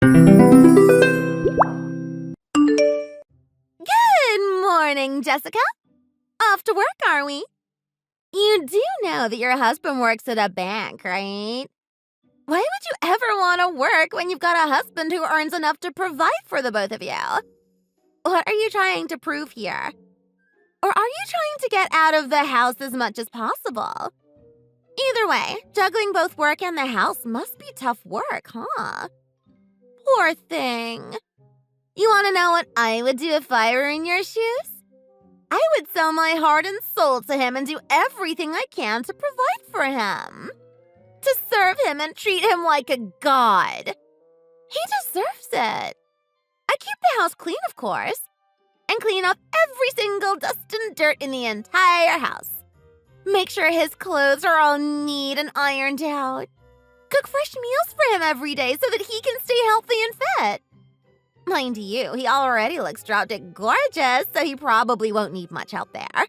Good morning, Jessica. Off to work, are we? You do know that your husband works at a bank, right? Why would you ever want to work when you've got a husband who earns enough to provide for the both of you? What are you trying to prove here? Or are you trying to get out of the house as much as possible? Either way, juggling both work and the house must be tough work, huh? Poor thing. You want to know what I would do if I were in your shoes? I would sell my heart and soul to him and do everything I can to provide for him. To serve him and treat him like a god. He deserves it. I keep the house clean, of course, and clean up every single dust and dirt in the entire house. Make sure his clothes are all neat and ironed out. Cook fresh meals for him every day so that he can stay healthy and fit. Mind you, he already looks drop-dead gorgeous, so he probably won't need much help there.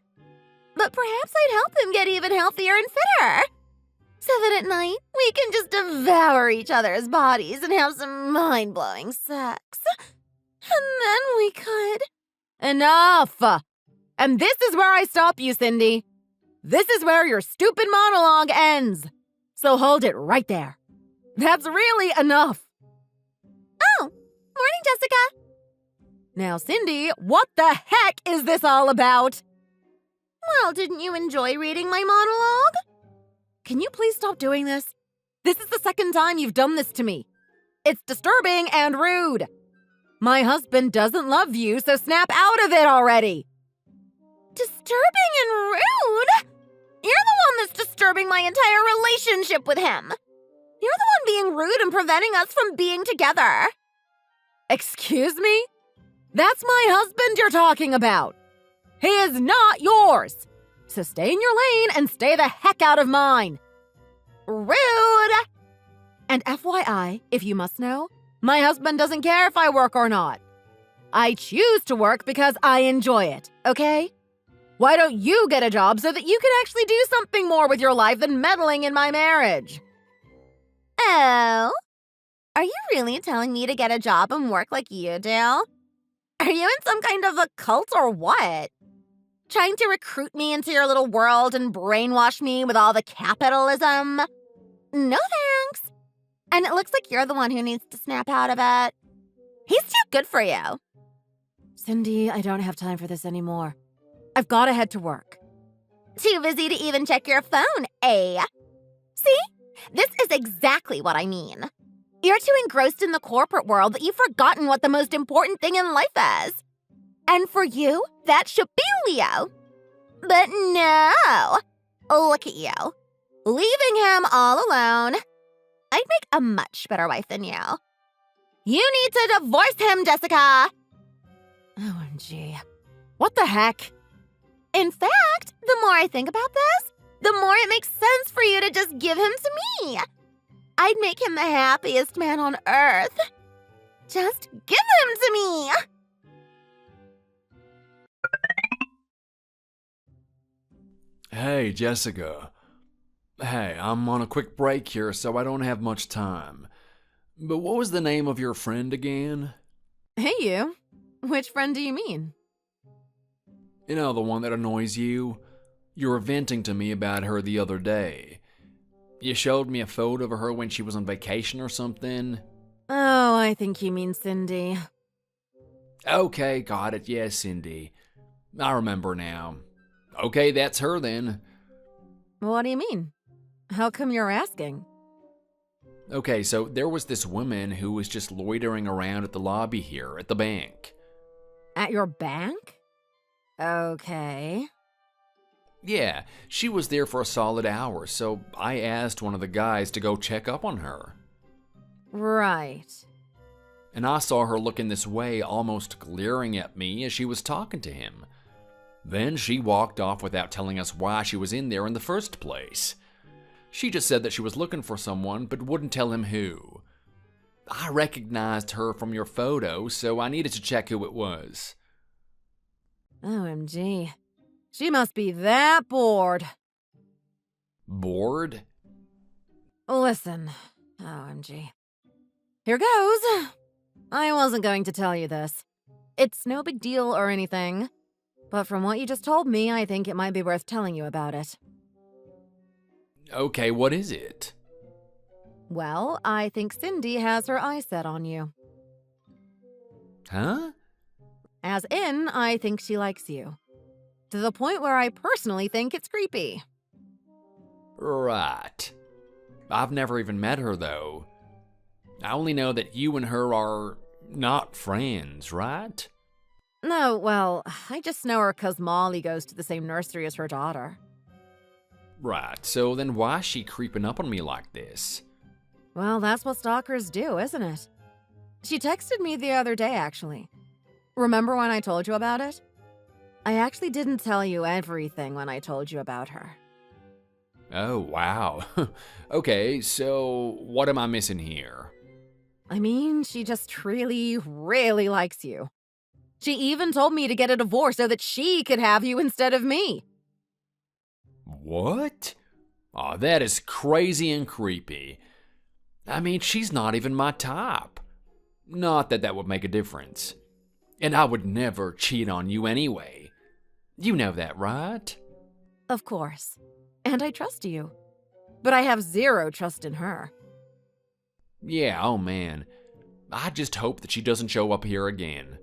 But perhaps I'd help him get even healthier and fitter. So that at night, we can just devour each other's bodies and have some mind-blowing sex. And then we could... Enough! And this is where I stop you, Cindy. This is where your stupid monologue ends. So hold it right there. That's really enough. Oh, morning, Jessica. Now, Cindy, what the heck is this all about? Well, didn't you enjoy reading my monologue? Can you please stop doing this? This is the second time you've done this to me. It's disturbing and rude. My husband doesn't love you, so snap out of it already. Disturbing and rude? You're the one that's disturbing my entire relationship with him. You're the one being rude and preventing us from being together. Excuse me? That's my husband you're talking about. He is not yours. So stay in your lane and stay the heck out of mine. Rude. And FYI, if you must know, my husband doesn't care if I work or not. I choose to work because I enjoy it, okay? Why don't you get a job so that you can actually do something more with your life than meddling in my marriage? Oh? Are you really telling me to get a job and work like you do? Are you in some kind of a cult or what? Trying to recruit me into your little world and brainwash me with all the capitalism? No thanks. And it looks like you're the one who needs to snap out of it. He's too good for you. Cindy, I don't have time for this anymore. I've got to head to work. Too busy to even check your phone, eh? See? This is exactly what I mean. You're too engrossed in the corporate world that you've forgotten what the most important thing in life is. And for you, that should be Leo. But no. Look at you. Leaving him all alone. I'd make a much better wife than you. You need to divorce him, Jessica. OMG. What the heck? In fact, the more I think about this, the more it makes sense for you to just give him to me. I'd make him the happiest man on earth. Just give him to me. Hey, Jessica. Hey, I'm on a quick break here, so I don't have much time. But what was the name of your friend again? Hey, you. Which friend do you mean? You know, the one that annoys you? You were venting to me about her the other day. You showed me a photo of her when she was on vacation or something. Oh, I think you mean Cindy. Okay, got it. Yes, Cindy. I remember now. Okay, that's her then. What do you mean? How come you're asking? Okay, so there was this woman who was just loitering around at the lobby here at the bank. At your bank? Okay. Yeah, she was there for a solid hour, so I asked one of the guys to go check up on her. Right. And I saw her looking this way, almost glaring at me as she was talking to him. Then she walked off without telling us why she was in there in the first place. She just said that she was looking for someone, but wouldn't tell him who. I recognized her from your photo, so I needed to check who it was. OMG. She must be that bored. Bored? Listen, OMG. Here goes. I wasn't going to tell you this. It's no big deal or anything. But from what you just told me, I think it might be worth telling you about it. Okay, what is it? Well, I think Cindy has her eyes set on you. Huh? As in, I think she likes you. To the point where I personally think it's creepy. Right. I've never even met her, though. I only know that you and her are not friends, right? No, well, I just know her 'cause Molly goes to the same nursery as her daughter. Right, so then why is she creeping up on me like this? Well, that's what stalkers do, isn't it? She texted me the other day, actually. Remember when I told you about it? I actually didn't tell you everything when I told you about her. Oh, wow. Okay, so what am I missing here? I mean, she just really, really likes you. She even told me to get a divorce so that she could have you instead of me. What? Oh, that is crazy and creepy. I mean, she's not even my type. Not that that would make a difference. And I would never cheat on you anyway. You know that, right? Of course. And I trust you. But I have zero trust in her. Yeah, oh man. I just hope that she doesn't show up here again.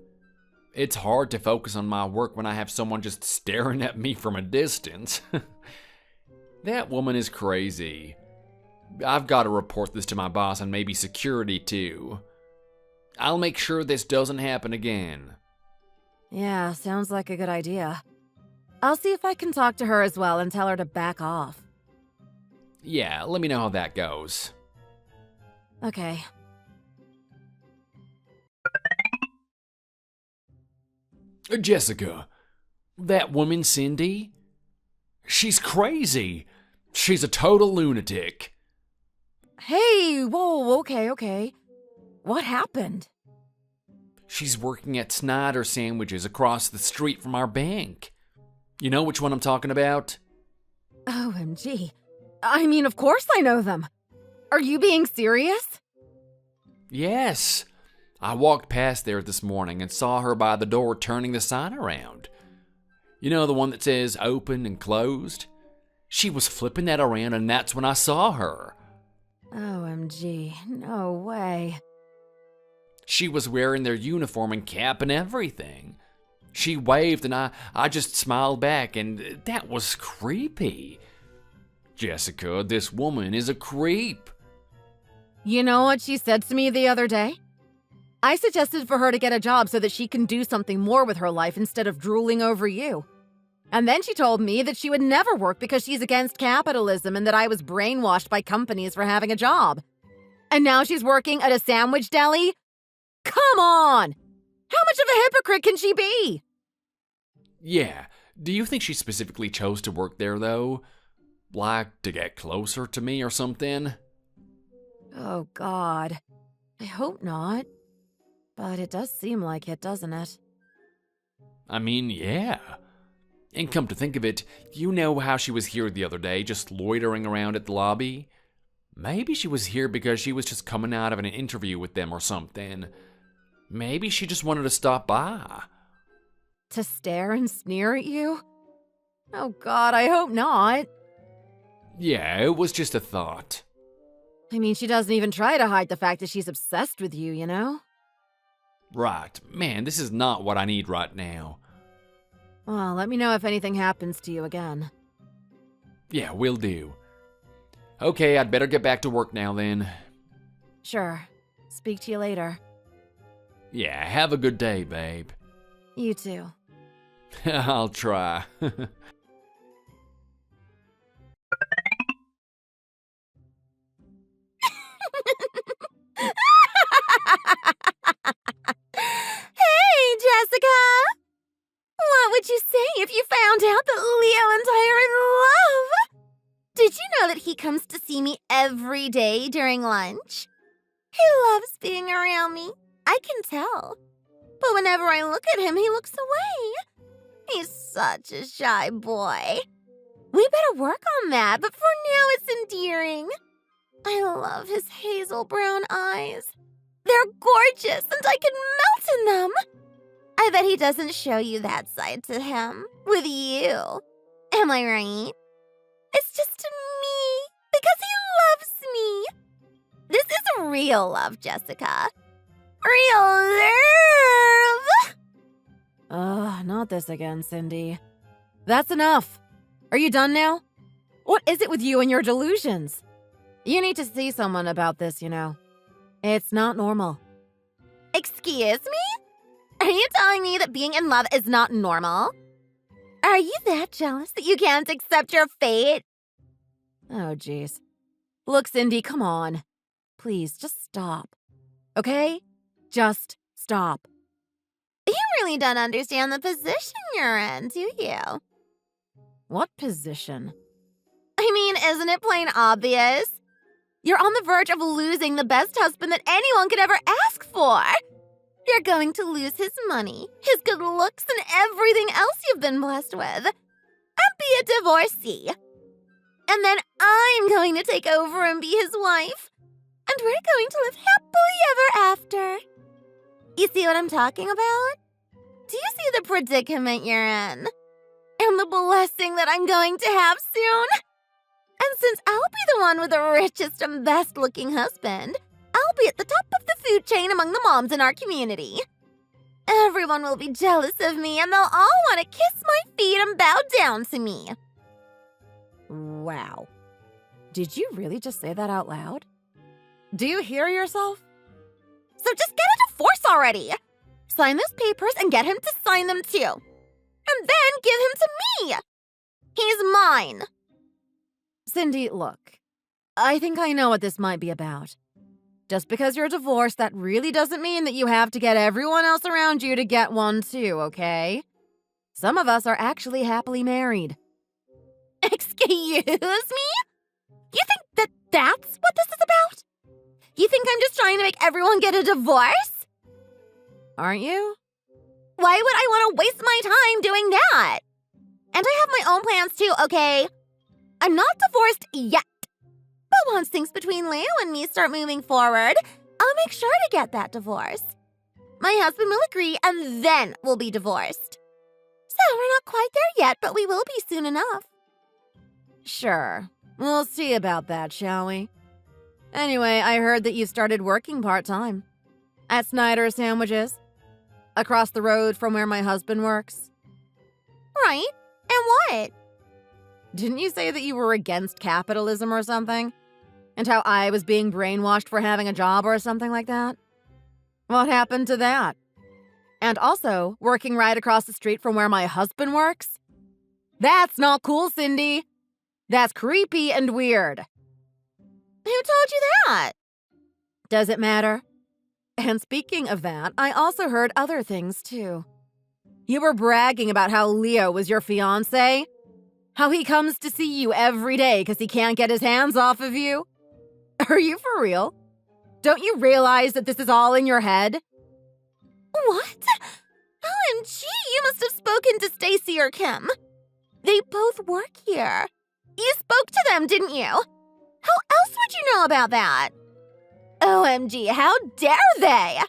It's hard to focus on my work when I have someone just staring at me from a distance. That woman is crazy. I've got to report this to my boss and maybe security too. I'll make sure this doesn't happen again. Yeah, sounds like a good idea. I'll see if I can talk to her as well and tell her to back off. Yeah, let me know how that goes. Okay. Jessica, that woman Cindy? She's crazy. She's a total lunatic. Hey, whoa, okay. What happened? She's working at Snyder Sandwiches across the street from our bank. You know which one I'm talking about? OMG. I mean, of course I know them. Are you being serious? Yes. I walked past there this morning and saw her by the door turning the sign around. You know, the one that says open and closed? She was flipping that around and that's when I saw her. OMG, no way. She was wearing their uniform and cap and everything. She waved and I just smiled back and that was creepy. Jessica, this woman is a creep. You know what she said to me the other day? I suggested for her to get a job so that she can do something more with her life instead of drooling over you. And then she told me that she would never work because she's against capitalism and that I was brainwashed by companies for having a job. And now she's working at a sandwich deli? Come on! How much of a hypocrite can she be? Yeah, do you think she specifically chose to work there though? Like to get closer to me or something? Oh, God. I hope not. But it does seem like it, doesn't it? I mean, yeah. And come to think of it, you know how she was here the other day, just loitering around at the lobby? Maybe she was here because she was just coming out of an interview with them or something. Maybe she just wanted to stop by. To stare and sneer at you? Oh, God, I hope not. Yeah, it was just a thought. I mean, she doesn't even try to hide the fact that she's obsessed with you, you know? Right. Man, this is not what I need right now. Well, let me know if anything happens to you again. Yeah, will do. Okay, I'd better get back to work now then. Sure. Speak to you later. Yeah, have a good day, babe. You too. I'll try. Hey, Jessica! What would you say if you found out that Leo and I are in love? Did you know that he comes to see me every day during lunch? He loves being around me. I can tell. But whenever I look at him, he looks away. He's such a shy boy. We better work on that, but for now it's endearing. I love his hazel brown eyes. They're gorgeous and I can melt in them. I bet he doesn't show you that side to him with you. Am I right? It's just me because he loves me. This is real love, Jessica. Real love. Ugh, not this again, Cindy. That's enough. Are you done now? What is it with you and your delusions? You need to see someone about this, you know. It's not normal. Excuse me? Are you telling me that being in love is not normal? Are you that jealous that you can't accept your fate? Oh, jeez. Look, Cindy, come on. Please, just stop. Okay? Just stop. You really don't understand the position you're in, do you? What position? I mean, isn't it plain obvious? You're on the verge of losing the best husband that anyone could ever ask for. You're going to lose his money, his good looks, and everything else you've been blessed with. And be a divorcee. And then I'm going to take over and be his wife. And we're going to live happily ever after. You see what I'm talking about? Do you see the predicament you're in? And the blessing that I'm going to have soon? And since I'll be the one with the richest and best-looking husband, I'll be at the top of the food chain among the moms in our community. Everyone will be jealous of me, and they'll all want to kiss my feet and bow down to me. Wow. Did you really just say that out loud? Do you hear yourself? So just get a divorce already. Sign those papers and get him to sign them too. And then give him to me. He's mine. Cindy, look. I think I know what this might be about. Just because you're divorced, that really doesn't mean that you have to get everyone else around you to get one too, okay? Some of us are actually happily married. Excuse me? You think that that's what this is about? You think I'm just trying to make everyone get a divorce? Aren't you? Why would I want to waste my time doing that? And I have my own plans too, okay? I'm not divorced yet. But once things between Leo and me start moving forward, I'll make sure to get that divorce. My husband will agree, and then we'll be divorced. So we're not quite there yet, but we will be soon enough. Sure. We'll see about that, shall we? Anyway, I heard that you started working part-time. At Snyder's Sandwiches. Across the road from where my husband works. Right. And what? Didn't you say that you were against capitalism or something? And how I was being brainwashed for having a job or something like that? What happened to that? And also, working right across the street from where my husband works? That's not cool, Cindy. That's creepy and weird. Who told you that? Does it matter? And speaking of that, I also heard other things too. You were bragging about how Leo was your fiancé? How he comes to see you every day because he can't get his hands off of you? Are you for real? Don't you realize that this is all in your head? What? OMG, you must have spoken to Stacy or Kim. They both work here. You spoke to them, didn't you? How else would you know about that? OMG, how dare they?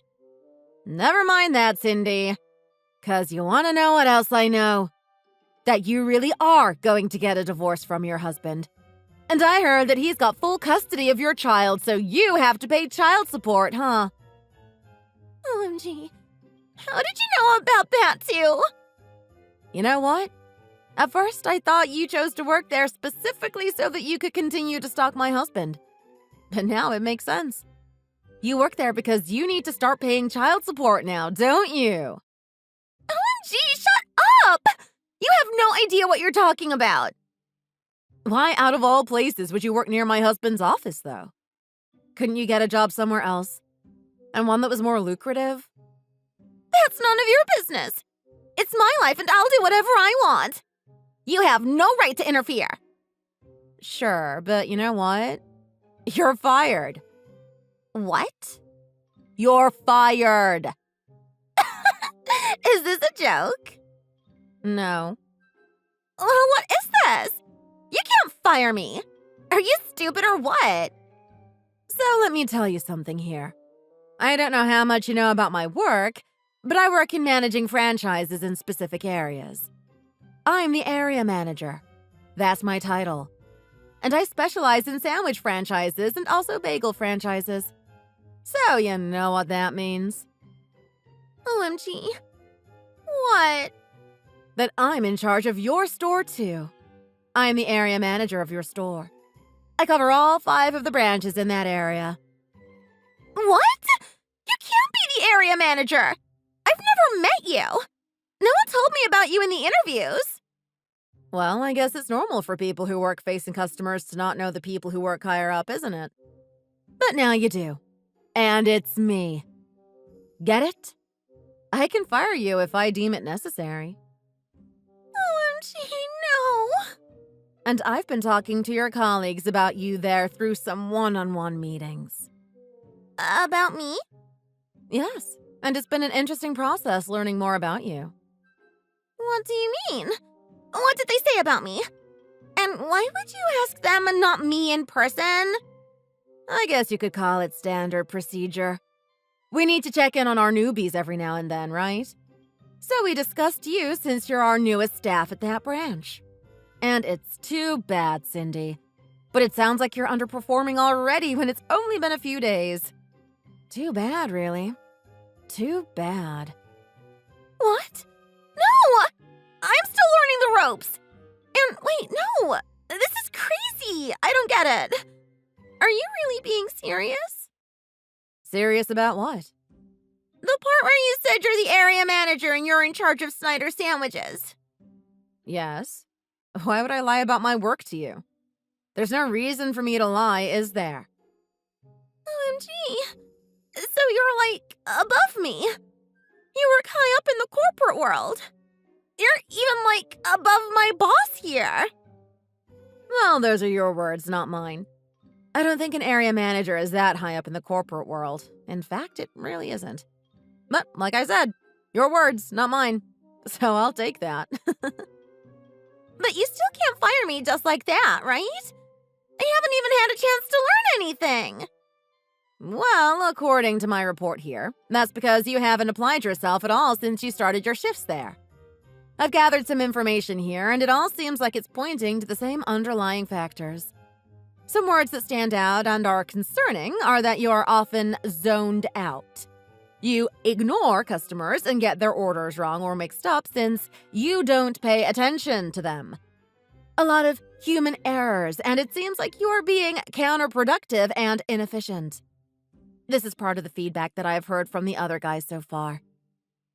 Never mind that, Cindy. 'Cause you want to know what else I know? That you really are going to get a divorce from your husband. And I heard that he's got full custody of your child, so you have to pay child support, huh? OMG, how did you know about that too? You know what? At first, I thought you chose to work there specifically so that you could continue to stalk my husband. But now it makes sense. You work there because you need to start paying child support now, don't you? OMG, shut up! You have no idea what you're talking about. Why, out of all places, would you work near my husband's office, though? Couldn't you get a job somewhere else? And one that was more lucrative? That's none of your business. It's my life and I'll do whatever I want. You have no right to interfere. Sure, but you know what? You're fired. What? You're fired. Is this a joke? No. Well, what is this? You can't fire me. Are you stupid or what? So let me tell you something here. I don't know how much you know about my work, but I work in managing franchises in specific areas. I'm the area manager. That's my title. And I specialize in sandwich franchises and also bagel franchises. So you know what that means. OMG. What? That I'm in charge of your store too. I'm the area manager of your store. I cover all 5 of the branches in that area. What? You can't be the area manager. I've never met you. No one told me about you in the interviews. Well, I guess it's normal for people who work facing customers to not know the people who work higher up, isn't it? But now you do. And it's me. Get it? I can fire you if I deem it necessary. OMG, no. And I've been talking to your colleagues about you there through some one-on-one meetings. About me? Yes, and it's been an interesting process learning more about you. What do you mean? What did they say about me? And why would you ask them and not me in person? I guess you could call it standard procedure. We need to check in on our newbies every now and then, right? So we discussed you since you're our newest staff at that branch. And it's too bad, Cindy. But it sounds like you're underperforming already when it's only been a few days. Too bad, really. Too bad. What? No! I'm still learning the ropes. And wait, no! This is crazy! I don't get it. Are you really being serious? Serious about what? The part where you said you're the area manager and you're in charge of Snyder sandwiches. Yes. Why would I lie about my work to you? There's no reason for me to lie, is there? OMG. So you're like above me. You work high up in the corporate world. You're even like above my boss here. Well, those are your words, not mine. I don't think an area manager is that high up in the corporate world. In fact, it really isn't. But like I said, your words, not mine. So I'll take that. But you still can't fire me just like that, right? I haven't even had a chance to learn anything. Well, according to my report here, that's because you haven't applied yourself at all since you started your shifts there. I've gathered some information here, and it all seems like it's pointing to the same underlying factors. Some words that stand out and are concerning are that you are often zoned out. You ignore customers and get their orders wrong or mixed up since you don't pay attention to them. A lot of human errors, and it seems like you're being counterproductive and inefficient. This is part of the feedback that I've heard from the other guys so far.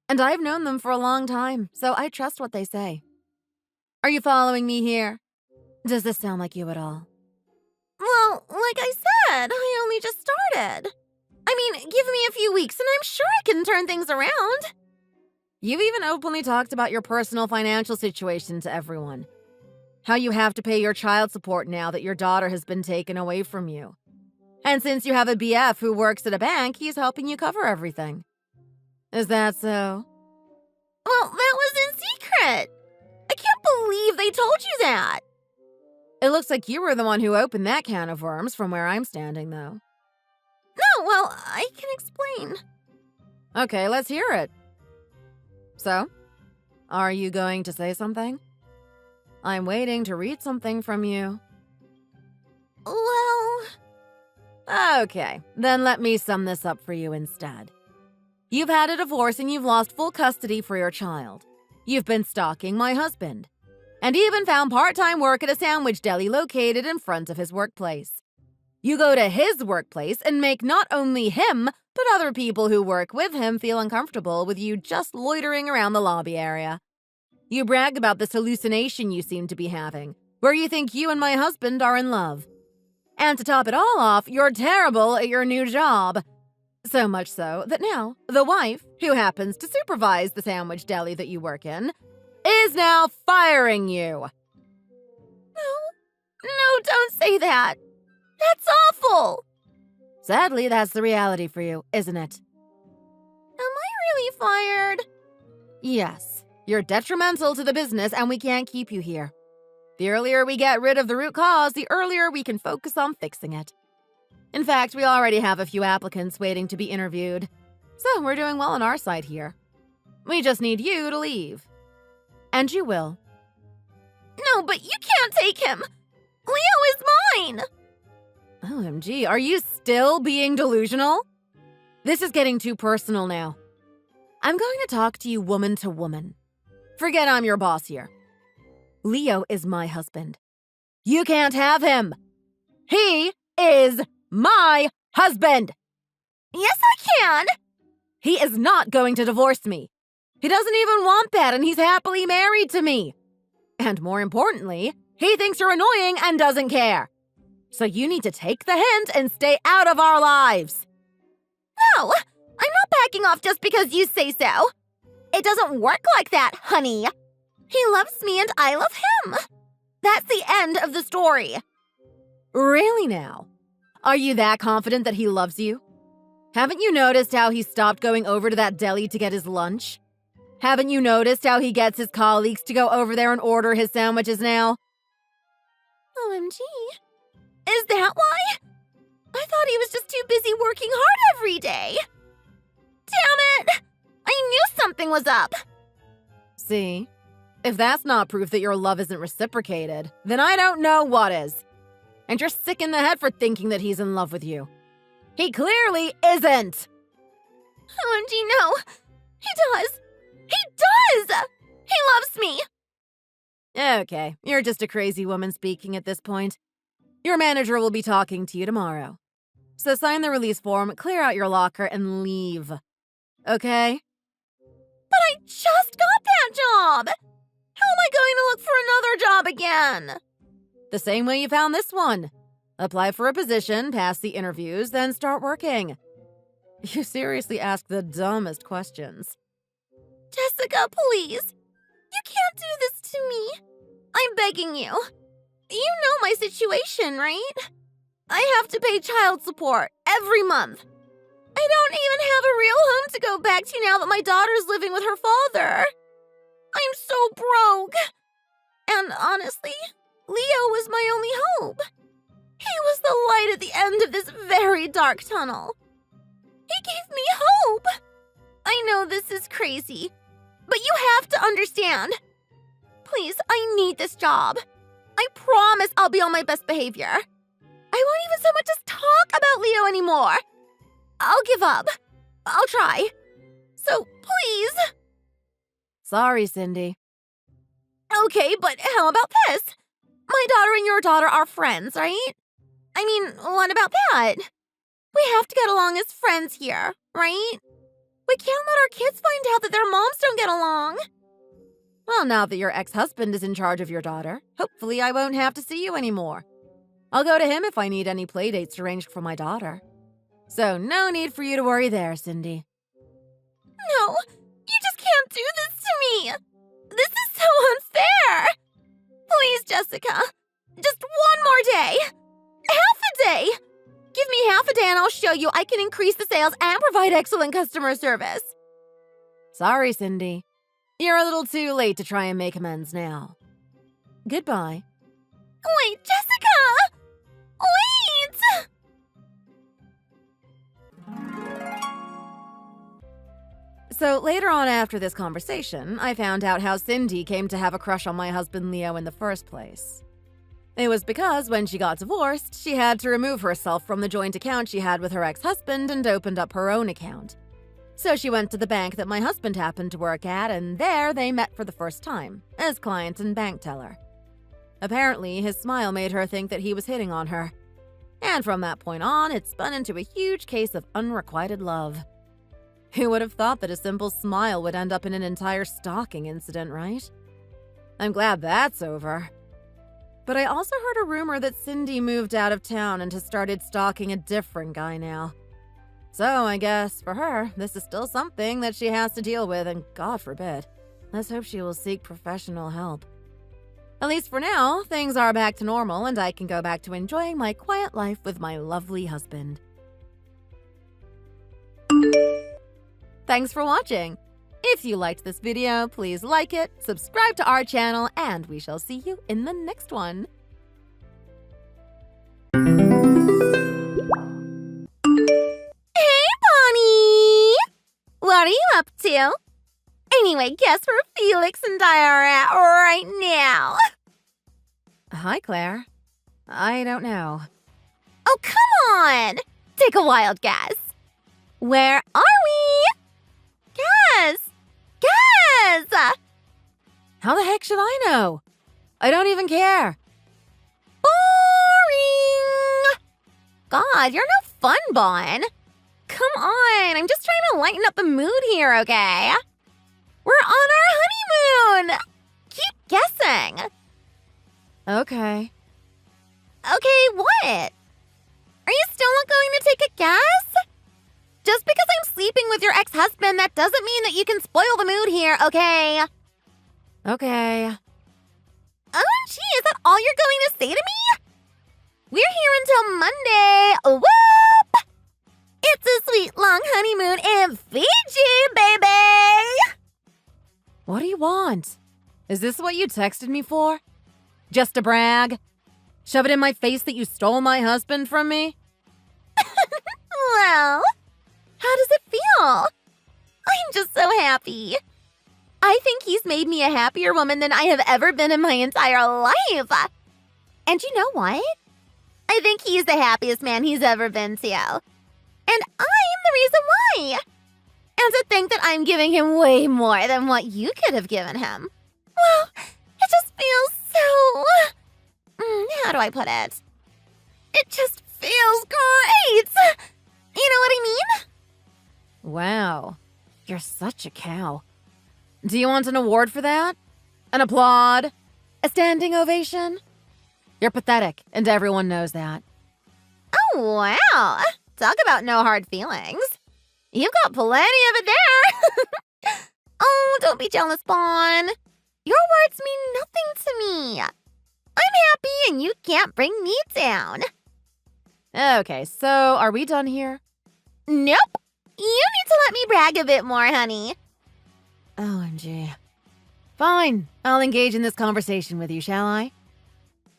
And I've known them for a long time, so I trust what they say. Are you following me here? Does this sound like you at all? Well, like I said, I only just started. I mean, give me a few weeks and I'm sure I can turn things around. You've even openly talked about your personal financial situation to everyone. How you have to pay your child support now that your daughter has been taken away from you. And since you have a BF who works at a bank, he's helping you cover everything. Is that so? Well, that was in secret. I can't believe they told you that. It looks like you were the one who opened that can of worms from where I'm standing, though. No, well, I can explain. Okay, let's hear it. So, are you going to say something? I'm waiting to read something from you. Well... Okay, then let me sum this up for you instead. You've had a divorce and you've lost full custody for your child. You've been stalking my husband. And even found part-time work at a sandwich deli located in front of his workplace. You go to his workplace and make not only him, but other people who work with him feel uncomfortable with you just loitering around the lobby area. You brag about this hallucination you seem to be having, where you think you and my husband are in love. And to top it all off, you're terrible at your new job. So much so that now, the wife, who happens to supervise the sandwich deli that you work in, is now firing you. No, don't say that. That's awful. Sadly, that's the reality for you, isn't it? Am I really fired? Yes. You're detrimental to the business and we can't keep you here. The earlier we get rid of the root cause, the earlier we can focus on fixing it. In fact, we already have a few applicants waiting to be interviewed. So we're doing well on our side here. We just need you to leave. And you will. No, but you can't take him. Leo is mine. OMG, are you still being delusional? This is getting too personal now. I'm going to talk to you woman to woman. Forget I'm your boss here. Leo is my husband. You can't have him. He is my husband. Yes, I can. He is not going to divorce me. He doesn't even want that, and he's happily married to me. And more importantly, he thinks you're annoying and doesn't care. So you need to take the hint and stay out of our lives. No, I'm not backing off just because you say so. It doesn't work like that, honey. He loves me and I love him. That's the end of the story. Really now? Are you that confident that he loves you? Haven't you noticed how he stopped going over to that deli to get his lunch? Haven't you noticed how he gets his colleagues to go over there and order his sandwiches now? OMG. Is that why? I thought he was just too busy working hard every day. Damn it! I knew something was up. See? If that's not proof that your love isn't reciprocated, then I don't know what is. And you're sick in the head for thinking that he's in love with you. He clearly isn't! OMG, no. He does. He does! He loves me. Okay, you're just a crazy woman speaking at this point. Your manager will be talking to you tomorrow. So sign the release form, clear out your locker, and leave. Okay? But I just got that job! How am I going to look for another job again? The same way you found this one. Apply for a position, pass the interviews, then start working. You seriously ask the dumbest questions. Jessica, please. You can't do this to me. I'm begging you. You know my situation, right? I have to pay child support every month. I don't even have a real home to go back to now that my daughter's living with her father. I'm so broke. And honestly, Leo was my only hope. He was the light at the end of this very dark tunnel. He gave me hope. I know this is crazy, but you have to understand. Please, I need this job. I promise I'll be on my best behavior. I won't even so much as talk about Leo anymore. I'll give up. I'll try. So, please. Sorry, Cindy. Okay, but how about this? My daughter and your daughter are friends, right? I mean, what about that? We have to get along as friends here, right? We can't let our kids find out that their moms don't get along. Well, now that your ex-husband is in charge of your daughter, hopefully I won't have to see you anymore. I'll go to him if I need any playdates arranged for my daughter. So no need for you to worry there, Cindy. No, you just can't do this to me. This is so unfair. Please, Jessica, just one more day. Half a day. Give me half a day and I'll show you I can increase the sales and provide excellent customer service. Sorry, Cindy. You're a little too late to try and make amends now. Goodbye. Wait, Jessica! Wait! So later on after this conversation, I found out how Cindy came to have a crush on my husband Leo in the first place. It was because when she got divorced, she had to remove herself from the joint account she had with her ex-husband and opened up her own account. So she went to the bank that my husband happened to work at, and there they met for the first time, as client and bank teller. Apparently, his smile made her think that he was hitting on her. And from that point on, it spun into a huge case of unrequited love. Who would have thought that a simple smile would end up in an entire stalking incident, right? I'm glad that's over. But I also heard a rumor that Cindy moved out of town and has started stalking a different guy now. So I guess, for her, this is still something that she has to deal with, and God forbid, let's hope she will seek professional help. At least for now, things are back to normal and I can go back to enjoying my quiet life with my lovely husband. Thanks for watching! If you liked this video, please like it, subscribe to our channel, and we shall see you in the next one. up to? Anyway, guess where Felix and I are at right now? Hi, Claire. I don't know. Oh, come on! Take a wild guess. Where are we? Guess! Guess! How the heck should I know? I don't even care. Boring! God, you're no fun, Bon. Come on, I'm just trying to lighten up the mood here, okay? We're on our honeymoon! Keep guessing. Okay. Okay, what? Are you still not going to take a guess? Just because I'm sleeping with your ex-husband, that doesn't mean that you can spoil the mood here, okay? Okay. OMG, is that all you're going to say to me? We're here until Monday. Whoop! It's a sweet long honeymoon in Fiji, baby! What do you want? Is this what you texted me for? Just to brag? Shove it in my face that you stole my husband from me? Well, how does it feel? I'm just so happy. I think he's made me a happier woman than I have ever been in my entire life. And you know what? I think he's the happiest man he's ever been to. And I'm the reason why. And to think that I'm giving him way more than what you could have given him. Well, it just feels so... how do I put it? It just feels great. You know what I mean? Wow. You're such a cow. Do you want an award for that? An applaud? A standing ovation? You're pathetic, and everyone knows that. Oh, wow. Talk about no hard feelings. You've got plenty of it there. Oh, don't be jealous, Bon. Your words mean nothing to me. I'm happy and you can't bring me down. Okay, so are we done here? Nope. You need to let me brag a bit more, honey. OMG. Fine, I'll engage in this conversation with you, shall I?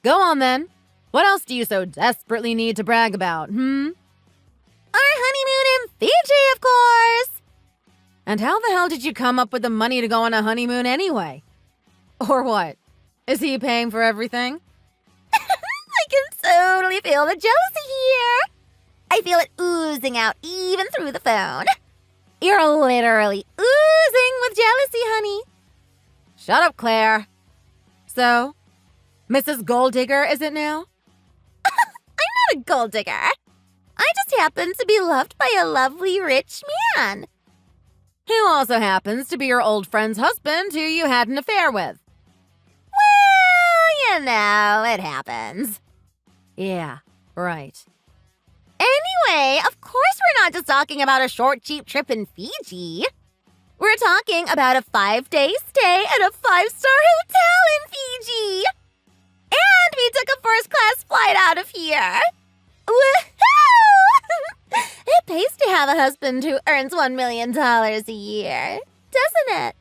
Go on then. What else do you so desperately need to brag about, Our honeymoon in Fiji, of course. And how the hell did you come up with the money to go on a honeymoon anyway? Or what? Is he paying for everything? I can totally feel the jealousy here. I feel it oozing out even through the phone. You're literally oozing with jealousy, honey. Shut up, Claire. So, Mrs. Gold Digger, is it now? I'm not a gold digger. I just happen to be loved by a lovely rich man. Who also happens to be your old friend's husband who you had an affair with. Well, you know, it happens. Yeah, right. Anyway, of course we're not just talking about a short, cheap trip in Fiji. We're talking about a 5-day stay at a 5-star hotel in Fiji. And we took a first-class flight out of here. Woohoo! It pays to have a husband who earns $1 million a year, doesn't it?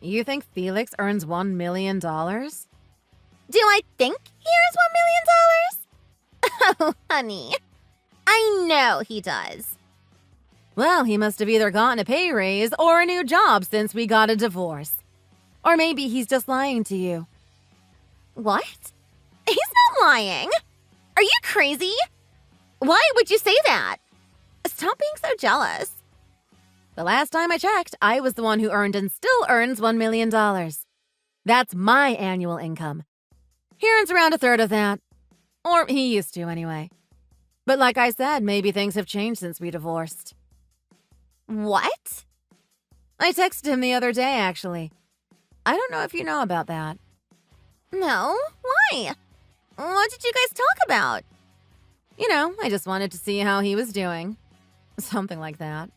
You think Felix earns $1 million? Do I think he earns $1 million? Oh, honey. I know he does. Well, he must have either gotten a pay raise or a new job since we got a divorce. Or maybe he's just lying to you. What? He's not lying. Are you crazy? Why would you say that? Stop being so jealous. The last time I checked, I was the one who earned and still earns $1 million. That's my annual income. He earns around a third of that. Or he used to, anyway. But like I said, maybe things have changed since we divorced. What? I texted him the other day, actually. I don't know if you know about that. No, why? What did you guys talk about? You know, I just wanted to see how he was doing. Something like that.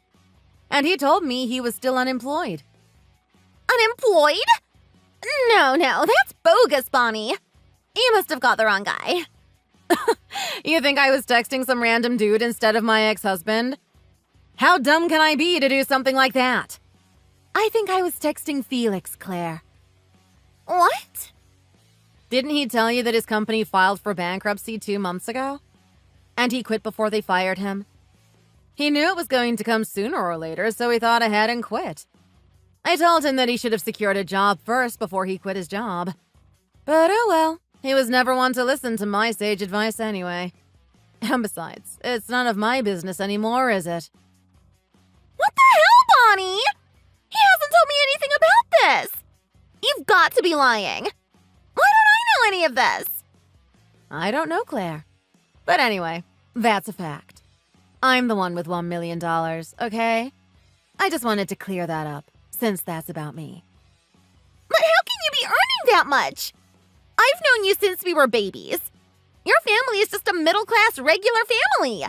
And he told me he was still unemployed. Unemployed? No, that's bogus, Bonnie. You must have got the wrong guy. You think I was texting some random dude instead of my ex-husband? How dumb can I be to do something like that? I think I was texting Felix, Claire. What? Didn't he tell you that his company filed for bankruptcy 2 months ago? And he quit before they fired him? He knew it was going to come sooner or later, so he thought ahead and quit. I told him that he should have secured a job first before he quit his job. But oh well, he was never one to listen to my sage advice anyway. And besides, it's none of my business anymore, is it? What the hell, Bonnie? He hasn't told me anything about this. You've got to be lying. Why don't I know any of this? I don't know, Claire. But anyway, that's a fact. I'm the one with $1 million, okay? I just wanted to clear that up, since that's about me. But how can you be earning that much? I've known you since we were babies. Your family is just a middle-class, regular family.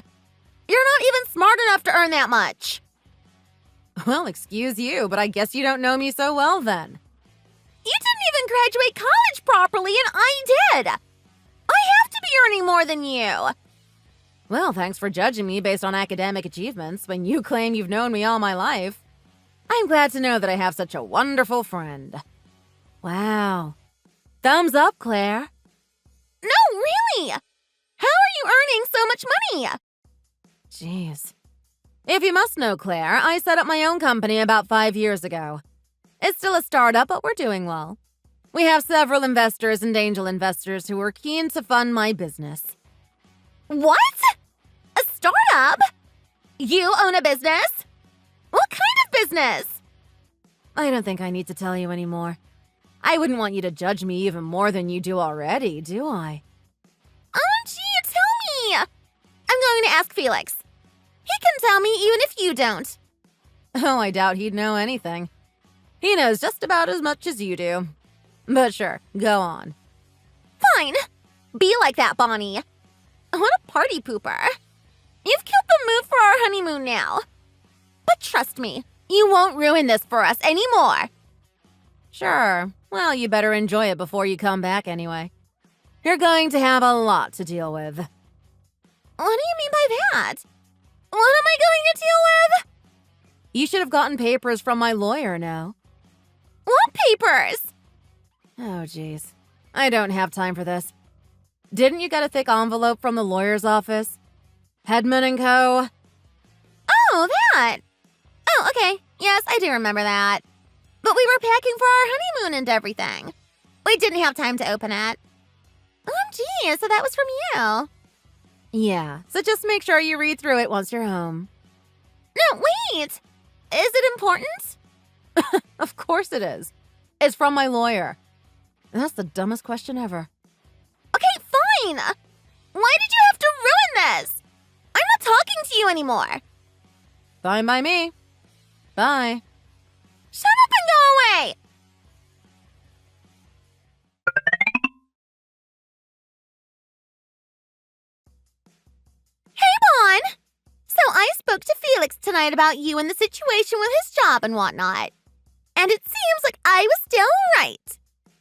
You're not even smart enough to earn that much. Well, excuse you, but I guess you don't know me so well then. You didn't even graduate college properly, and I did. I have to be earning more than you. Well, thanks for judging me based on academic achievements when you claim you've known me all my life. I'm glad to know that I have such a wonderful friend. Wow. Thumbs up, Claire. No, really. How are you earning so much money? Jeez. If you must know, Claire, I set up my own company about 5 years ago. It's still a startup, but we're doing well. We have several investors and angel investors who are keen to fund my business. What? A startup? You own a business? What kind of business? I don't think I need to tell you anymore. I wouldn't want you to judge me even more than you do already, do I? Gee, tell me. I'm going to ask Felix. He can tell me even if you don't. Oh, I doubt he'd know anything. He knows just about as much as you do. But sure, go on. Fine. Be like that, Bonnie. What a party pooper. You've killed the mood for our honeymoon now. But trust me, you won't ruin this for us anymore. Sure. Well, you better enjoy it before you come back anyway. You're going to have a lot to deal with. What do you mean by that? What am I going to deal with? You should have gotten papers from my lawyer now. What papers? Oh, jeez. I don't have time for this. Didn't you get a thick envelope from the lawyer's office? Hedman and Co.? Oh, that. Oh, okay. Yes, I do remember that. But we were packing for our honeymoon and everything. We didn't have time to open it. OMG, so that was from you. Yeah, so just make sure you read through it once you're home. No, wait. Is it important? Of course it is. It's from my lawyer. That's the dumbest question ever. Okay, fine. Why did you have to ruin this? I'm not talking to you anymore. Fine by me. Bye. Shut up and go away. Hey, Bon. So I spoke to Felix tonight about you and the situation with his job and whatnot. And it seems like I was still right.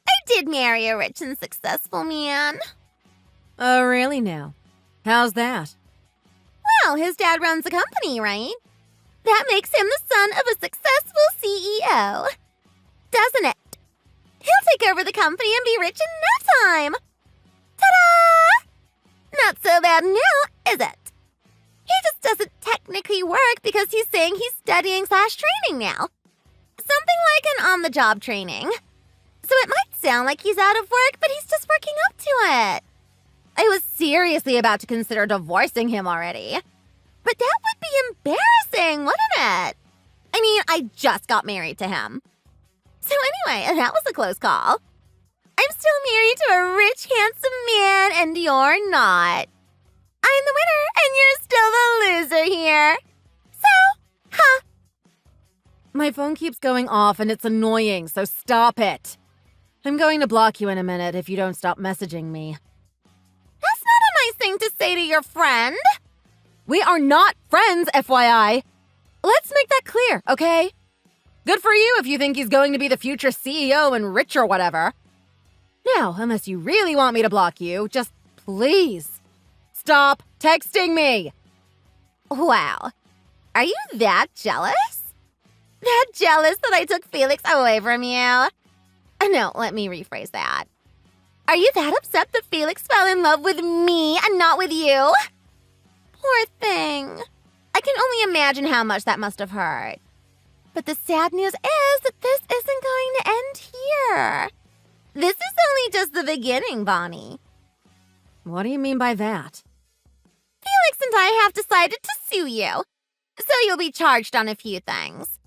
I did marry a rich and successful man. Oh, really now? How's that? Well, his dad runs a company, right? That makes him the son of a successful CEO. Doesn't it? He'll take over the company and be rich in no time. Ta-da! Not so bad now, is it? He just doesn't technically work because he's saying he's studying/training now. Something like an on-the-job training. So it might sound like he's out of work, but he's just working up to it. I was seriously about to consider divorcing him already. But that would be embarrassing, wouldn't it? I mean, I just got married to him. So anyway, that was a close call. I'm still married to a rich, handsome man, and you're not. I'm the winner, and you're still the loser here. So, huh. My phone keeps going off and it's annoying, so stop it. I'm going to block you in a minute if you don't stop messaging me. That's not a nice thing to say to your friend. We are not friends, FYI. Let's make that clear, okay? Good for you if you think he's going to be the future CEO and rich or whatever. Now, unless you really want me to block you, just please stop texting me. Wow. Are you that jealous? That jealous that I took Felix away from you? No, let me rephrase that. Are you that upset that Felix fell in love with me and not with you? Poor thing. I can only imagine how much that must have hurt. But the sad news is that this isn't going to end here. This is only just the beginning, Bonnie. What do you mean by that? Felix and I have decided to sue you. So you'll be charged on a few things.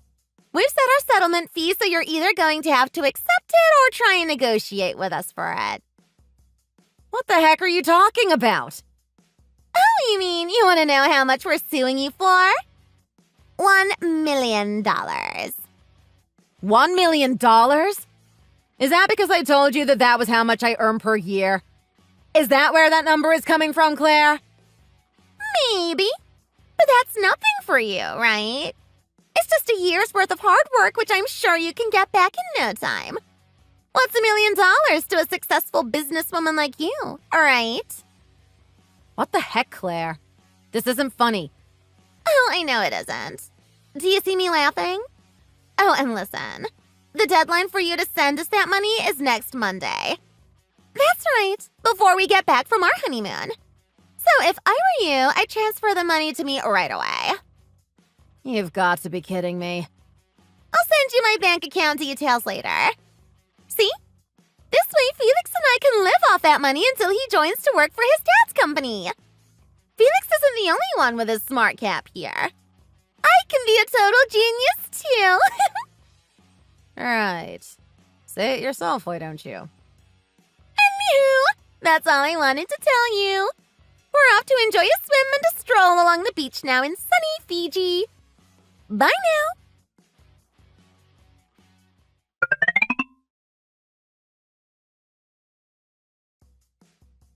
We've set our settlement fee, so you're either going to have to accept it or try and negotiate with us for it. What the heck are you talking about? Oh, you mean you want to know how much we're suing you for? $1 million. $1 million? Is that because I told you that was how much I earn per year? Is that where that number is coming from, Claire? Maybe. But that's nothing for you, right? It's just a year's worth of hard work, which I'm sure you can get back in no time. What's $1 million to a successful businesswoman like you, all right? What the heck, Claire? This isn't funny. Oh, I know it isn't. Do you see me laughing? Oh, and listen. The deadline for you to send us that money is next Monday. That's right, before we get back from our honeymoon. So if I were you, I'd transfer the money to me right away. You've got to be kidding me. I'll send you my bank account details later. See? This way, Felix and I can live off that money until he joins to work for his dad's company. Felix isn't the only one with a smart cap here. I can be a total genius, too. Right. Say it yourself, why don't you? Anywho, that's all I wanted to tell you. We're off to enjoy a swim and a stroll along the beach now in sunny Fiji. Bye now.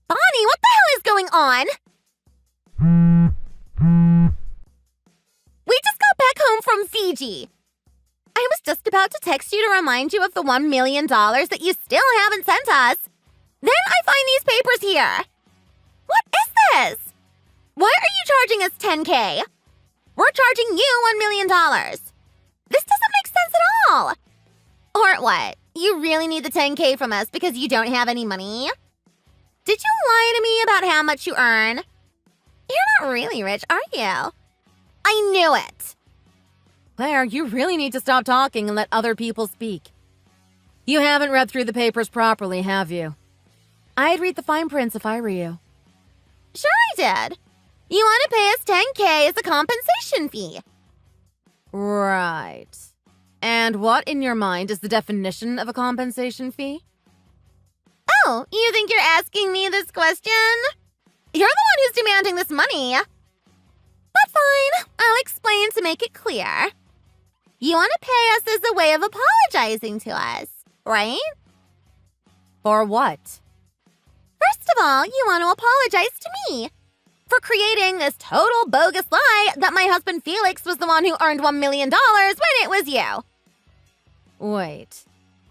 Bonnie, what the hell is going on? We just got back home from Fiji. I was just about to text you to remind you of the $1 million that you still haven't sent us. Then I find these papers here. What is this? Why are you charging us $10K? We're charging you $1 million. This doesn't make sense at all. Or what? You really need the $10K from us because you don't have any money? Did you lie to me about how much you earn? You're not really rich, are you? I knew it. Claire, you really need to stop talking and let other people speak. You haven't read through the papers properly, have you? I'd read the fine prints if I were you. Sure I did. You want to pay us $10K as a compensation fee. Right. And what, in your mind, is the definition of a compensation fee? Oh, you think you're asking me this question? You're the one who's demanding this money. But fine, I'll explain to make it clear. You want to pay us as a way of apologizing to us, right? For what? First of all, you want to apologize to me for creating this total bogus lie that my husband Felix was the one who earned $1 million when it was you. Wait.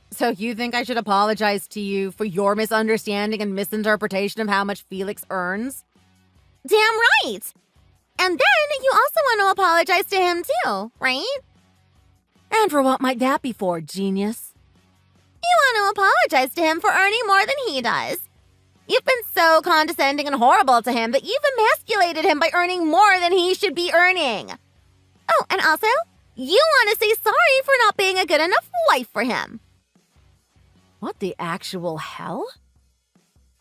So you think I should apologize to you for your misunderstanding and misinterpretation of how much Felix earns? Damn right! And then you also want to apologize to him too, right? And for what might that be for, genius? You want to apologize to him for earning more than he does. You've been so condescending and horrible to him that you've emasculated him by earning more than he should be earning. Oh, and also, you want to say sorry for not being a good enough wife for him. What the actual hell?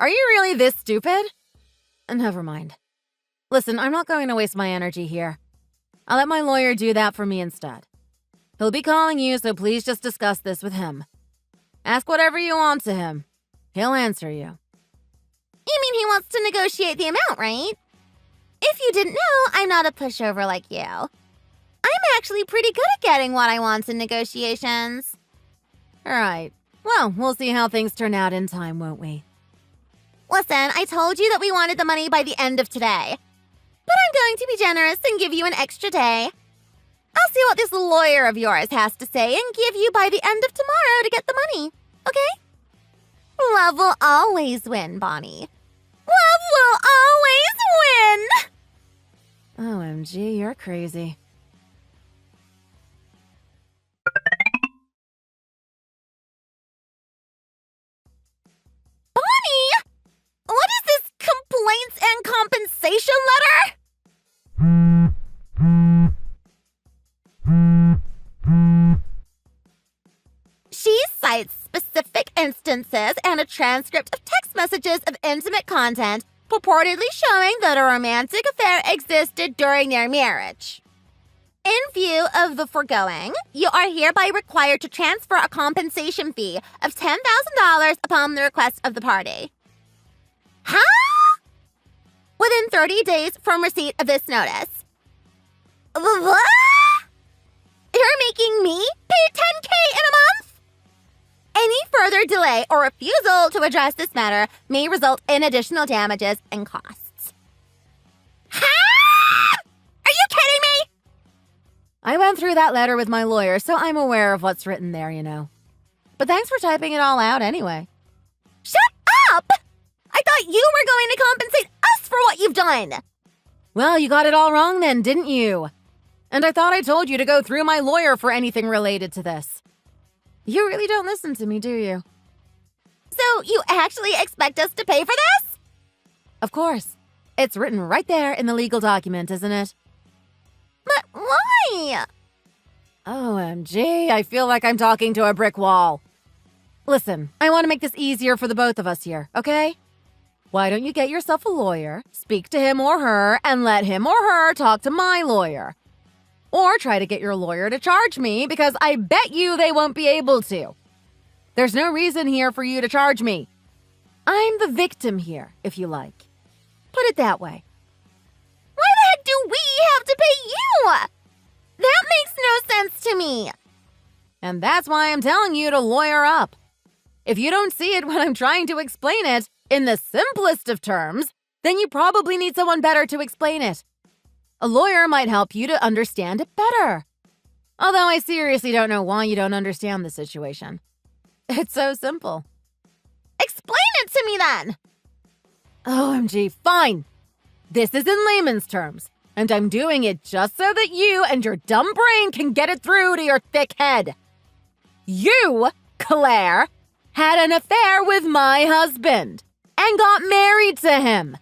Are you really this stupid? Never mind. Listen, I'm not going to waste my energy here. I'll let my lawyer do that for me instead. He'll be calling you, so please just discuss this with him. Ask whatever you want to him. He'll answer you. You mean he wants to negotiate the amount, right? If you didn't know, I'm not a pushover like you. I'm actually pretty good at getting what I want in negotiations. All right. Well, we'll see how things turn out in time, won't we? Listen, I told you that we wanted the money by the end of today. But I'm going to be generous and give you an extra day. I'll see what this lawyer of yours has to say and give you by the end of tomorrow to get the money, okay? Love will always win, Bonnie. Love will always win! OMG, you're crazy. Bonnie! What is this complaints and compensation letter? provides specific instances and a transcript of text messages of intimate content purportedly showing that a romantic affair existed during their marriage. In view of the foregoing, you are hereby required to transfer a compensation fee of $10,000 upon the request of the party. Huh? Within 30 days from receipt of this notice. What? You're making me pay $10K in a month? Any further delay or refusal to address this matter may result in additional damages and costs. Ha! Are you kidding me? I went through that letter with my lawyer, so I'm aware of what's written there, you know. But thanks for typing it all out anyway. Shut up! I thought you were going to compensate us for what you've done. Well, you got it all wrong then, didn't you? And I thought I told you to go through my lawyer for anything related to this. You really don't listen to me, do you? So you actually expect us to pay for this? Of course. It's written right there in the legal document, isn't it? But why? OMG, I feel like I'm talking to a brick wall. Listen, I want to make this easier for the both of us here, okay? Why don't you get yourself a lawyer, speak to him or her, and let him or her talk to my lawyer? Or try to get your lawyer to charge me, because I bet you they won't be able to. There's no reason here for you to charge me. I'm the victim here, if you like. Put it that way. Why the heck do we have to pay you? That makes no sense to me. And that's why I'm telling you to lawyer up. If you don't see it when I'm trying to explain it in the simplest of terms, then you probably need someone better to explain it. A lawyer might help you to understand it better. Although I seriously don't know why you don't understand the situation. It's so simple. Explain it to me then. OMG, fine. This is in layman's terms, and I'm doing it just so that you and your dumb brain can get it through to your thick head. You, Claire, had an affair with my husband and got married to him.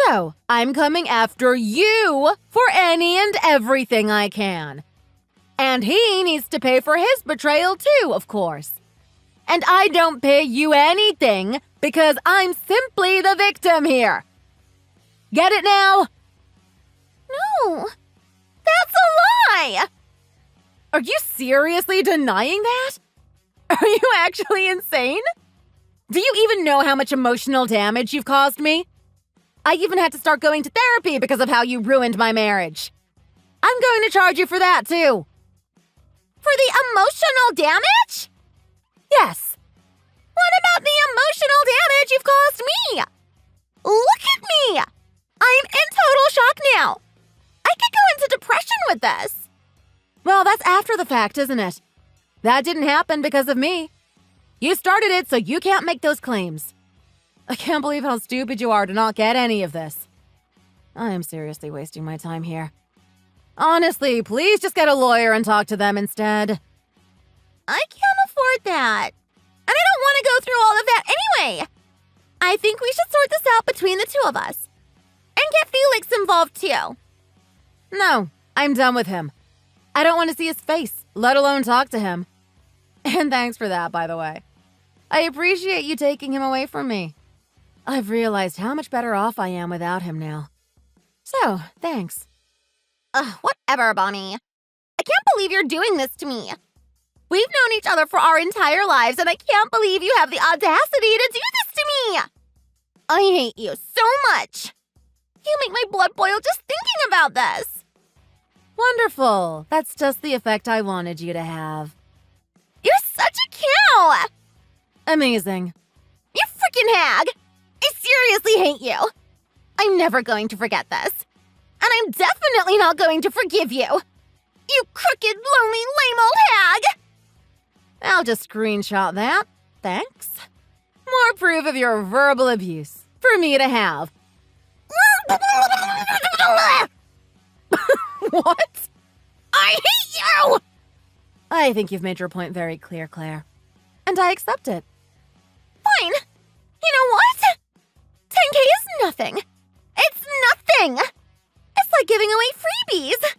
So, I'm coming after you for any and everything I can. And he needs to pay for his betrayal too, of course. And I don't pay you anything because I'm simply the victim here. Get it now? No, that's a lie. Are you seriously denying that? Are you actually insane? Do you even know how much emotional damage you've caused me? I even had to start going to therapy because of how you ruined my marriage. I'm going to charge you for that, too. For the emotional damage? Yes. What about the emotional damage you've caused me? Look at me. I'm in total shock now. I could go into depression with this. Well, that's after the fact, isn't it? That didn't happen because of me. You started it, so you can't make those claims. I can't believe how stupid you are to not get any of this. I am seriously wasting my time here. Honestly, please just get a lawyer and talk to them instead. I can't afford that. And I don't want to go through all of that anyway. I think we should sort this out between the two of us. And get Felix involved too. No, I'm done with him. I don't want to see his face, let alone talk to him. And thanks for that, by the way. I appreciate you taking him away from me. I've realized how much better off I am without him now. So, thanks. Whatever, Bonnie. I can't believe you're doing this to me. We've known each other for our entire lives, and I can't believe you have the audacity to do this to me. I hate you so much. You make my blood boil just thinking about this. Wonderful. That's just the effect I wanted you to have. You're such a cow. Amazing. You freaking hag. I seriously hate you. I'm never going to forget this. And I'm definitely not going to forgive you. You crooked, lonely, lame old hag. I'll just screenshot that. Thanks. More proof of your verbal abuse for me to have. What? I hate you! I think you've made your point very clear, Claire. And I accept it. Fine. You know what? 10K is nothing. It's nothing. It's like giving away freebies.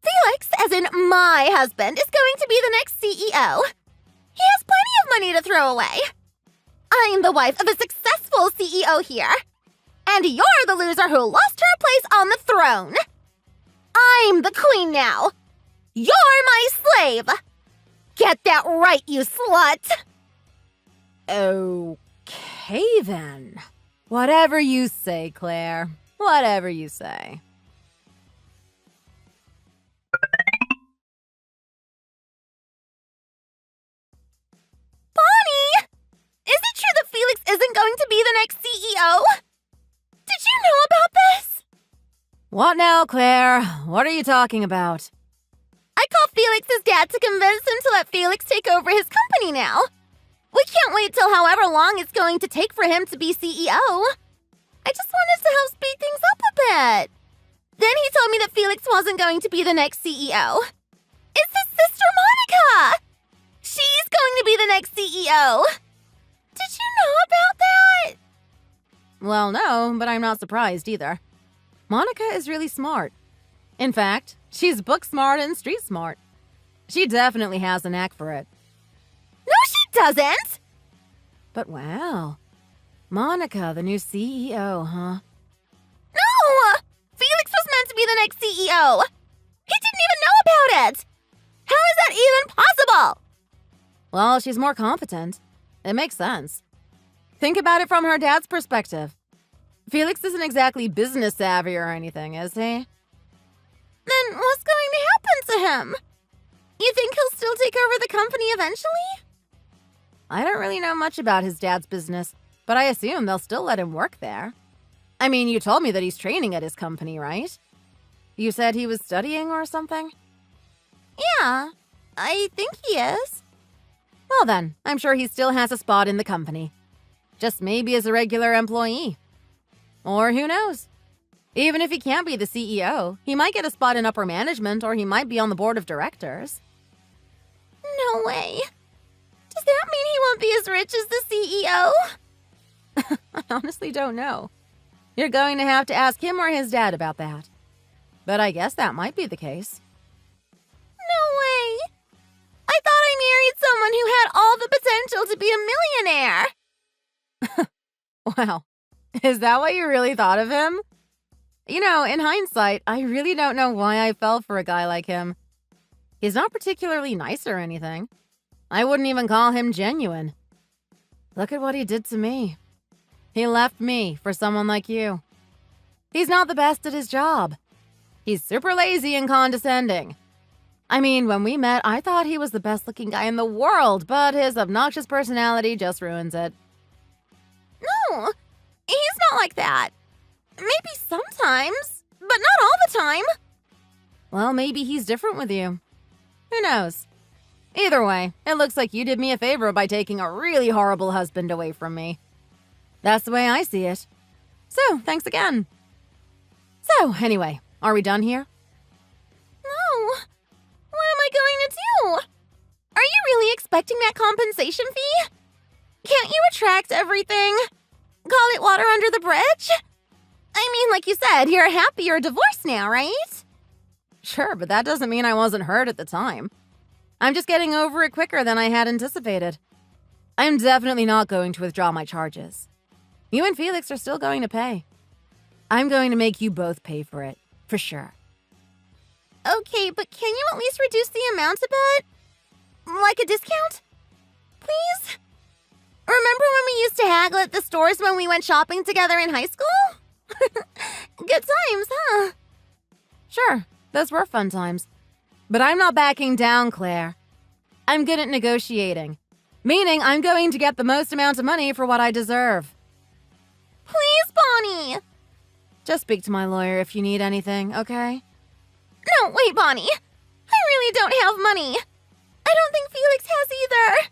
Felix, as in my husband, is going to be the next CEO. He has plenty money to throw away. I'm the wife of a successful CEO here. And you're the loser who lost her place on the throne. I'm the queen now. You're my slave. Get that right, you slut. Okay, then. Whatever you say, Claire. Whatever you say. Bonnie! Is it true that Felix isn't going to be the next CEO? Did you know about this? What now, Claire? What are you talking about? I called Felix's dad to convince him to let Felix take over his company now. We can't wait till however long it's going to take for him to be CEO. I just wanted to help speed things up a bit. Then he told me that Felix wasn't going to be the next CEO. It's his sister Monica! She's going to be the next CEO. Did you know about that? Well, no, but I'm not surprised either. Monica is really smart. In fact, she's book smart and street smart. She definitely has a knack for it. No, she doesn't! But wow, Monica, the new CEO, huh? No! Felix was meant to be the next CEO. He didn't even know about it. How is that even possible? Well, she's more competent. It makes sense. Think about it from her dad's perspective. Felix isn't exactly business savvy or anything, is he? Then what's going to happen to him? You think he'll still take over the company eventually? I don't really know much about his dad's business, but I assume they'll still let him work there. I mean, you told me that he's training at his company, right? You said he was studying or something? Yeah, I think he is. Well then, I'm sure he still has a spot in the company. Just maybe as a regular employee. Or who knows? Even if he can't be the CEO, he might get a spot in upper management or he might be on the board of directors. No way. Does that mean he won't be as rich as the CEO? I honestly don't know. You're going to have to ask him or his dad about that. But I guess that might be the case. No way. I thought I married someone who had all the potential to be a millionaire. Wow. Is that what you really thought of him? You know, in hindsight, I really don't know why I fell for a guy like him. He's not particularly nice or anything. I wouldn't even call him genuine. Look at what he did to me. He left me for someone like you. He's not the best at his job. He's super lazy and condescending. I mean, when we met, I thought he was the best-looking guy in the world, but his obnoxious personality just ruins it. No, he's not like that. Maybe sometimes, but not all the time. Well, maybe he's different with you. Who knows? Either way, it looks like you did me a favor by taking a really horrible husband away from me. That's the way I see it. So, thanks again. So, anyway, are we done here? No. What am I going to do? Are you really expecting that compensation fee? Can't you retract everything? Call it water under the bridge? I mean, like you said, you're happy you're divorced now, right? Sure, but that doesn't mean I wasn't hurt at the time. I'm just getting over it quicker than I had anticipated. I'm definitely not going to withdraw my charges. You and Felix are still going to pay. I'm going to make you both pay for it, for sure. Okay, but can you at least reduce the amount a bit? Like a discount? Please? Remember when we used to haggle at the stores when we went shopping together in high school? Good times, huh? Sure, those were fun times. But I'm not backing down, Claire. I'm good at negotiating, meaning I'm going to get the most amount of money for what I deserve. Please, Bonnie! Just speak to my lawyer if you need anything, okay? No, wait, Bonnie. I really don't have money. I don't think Felix has either.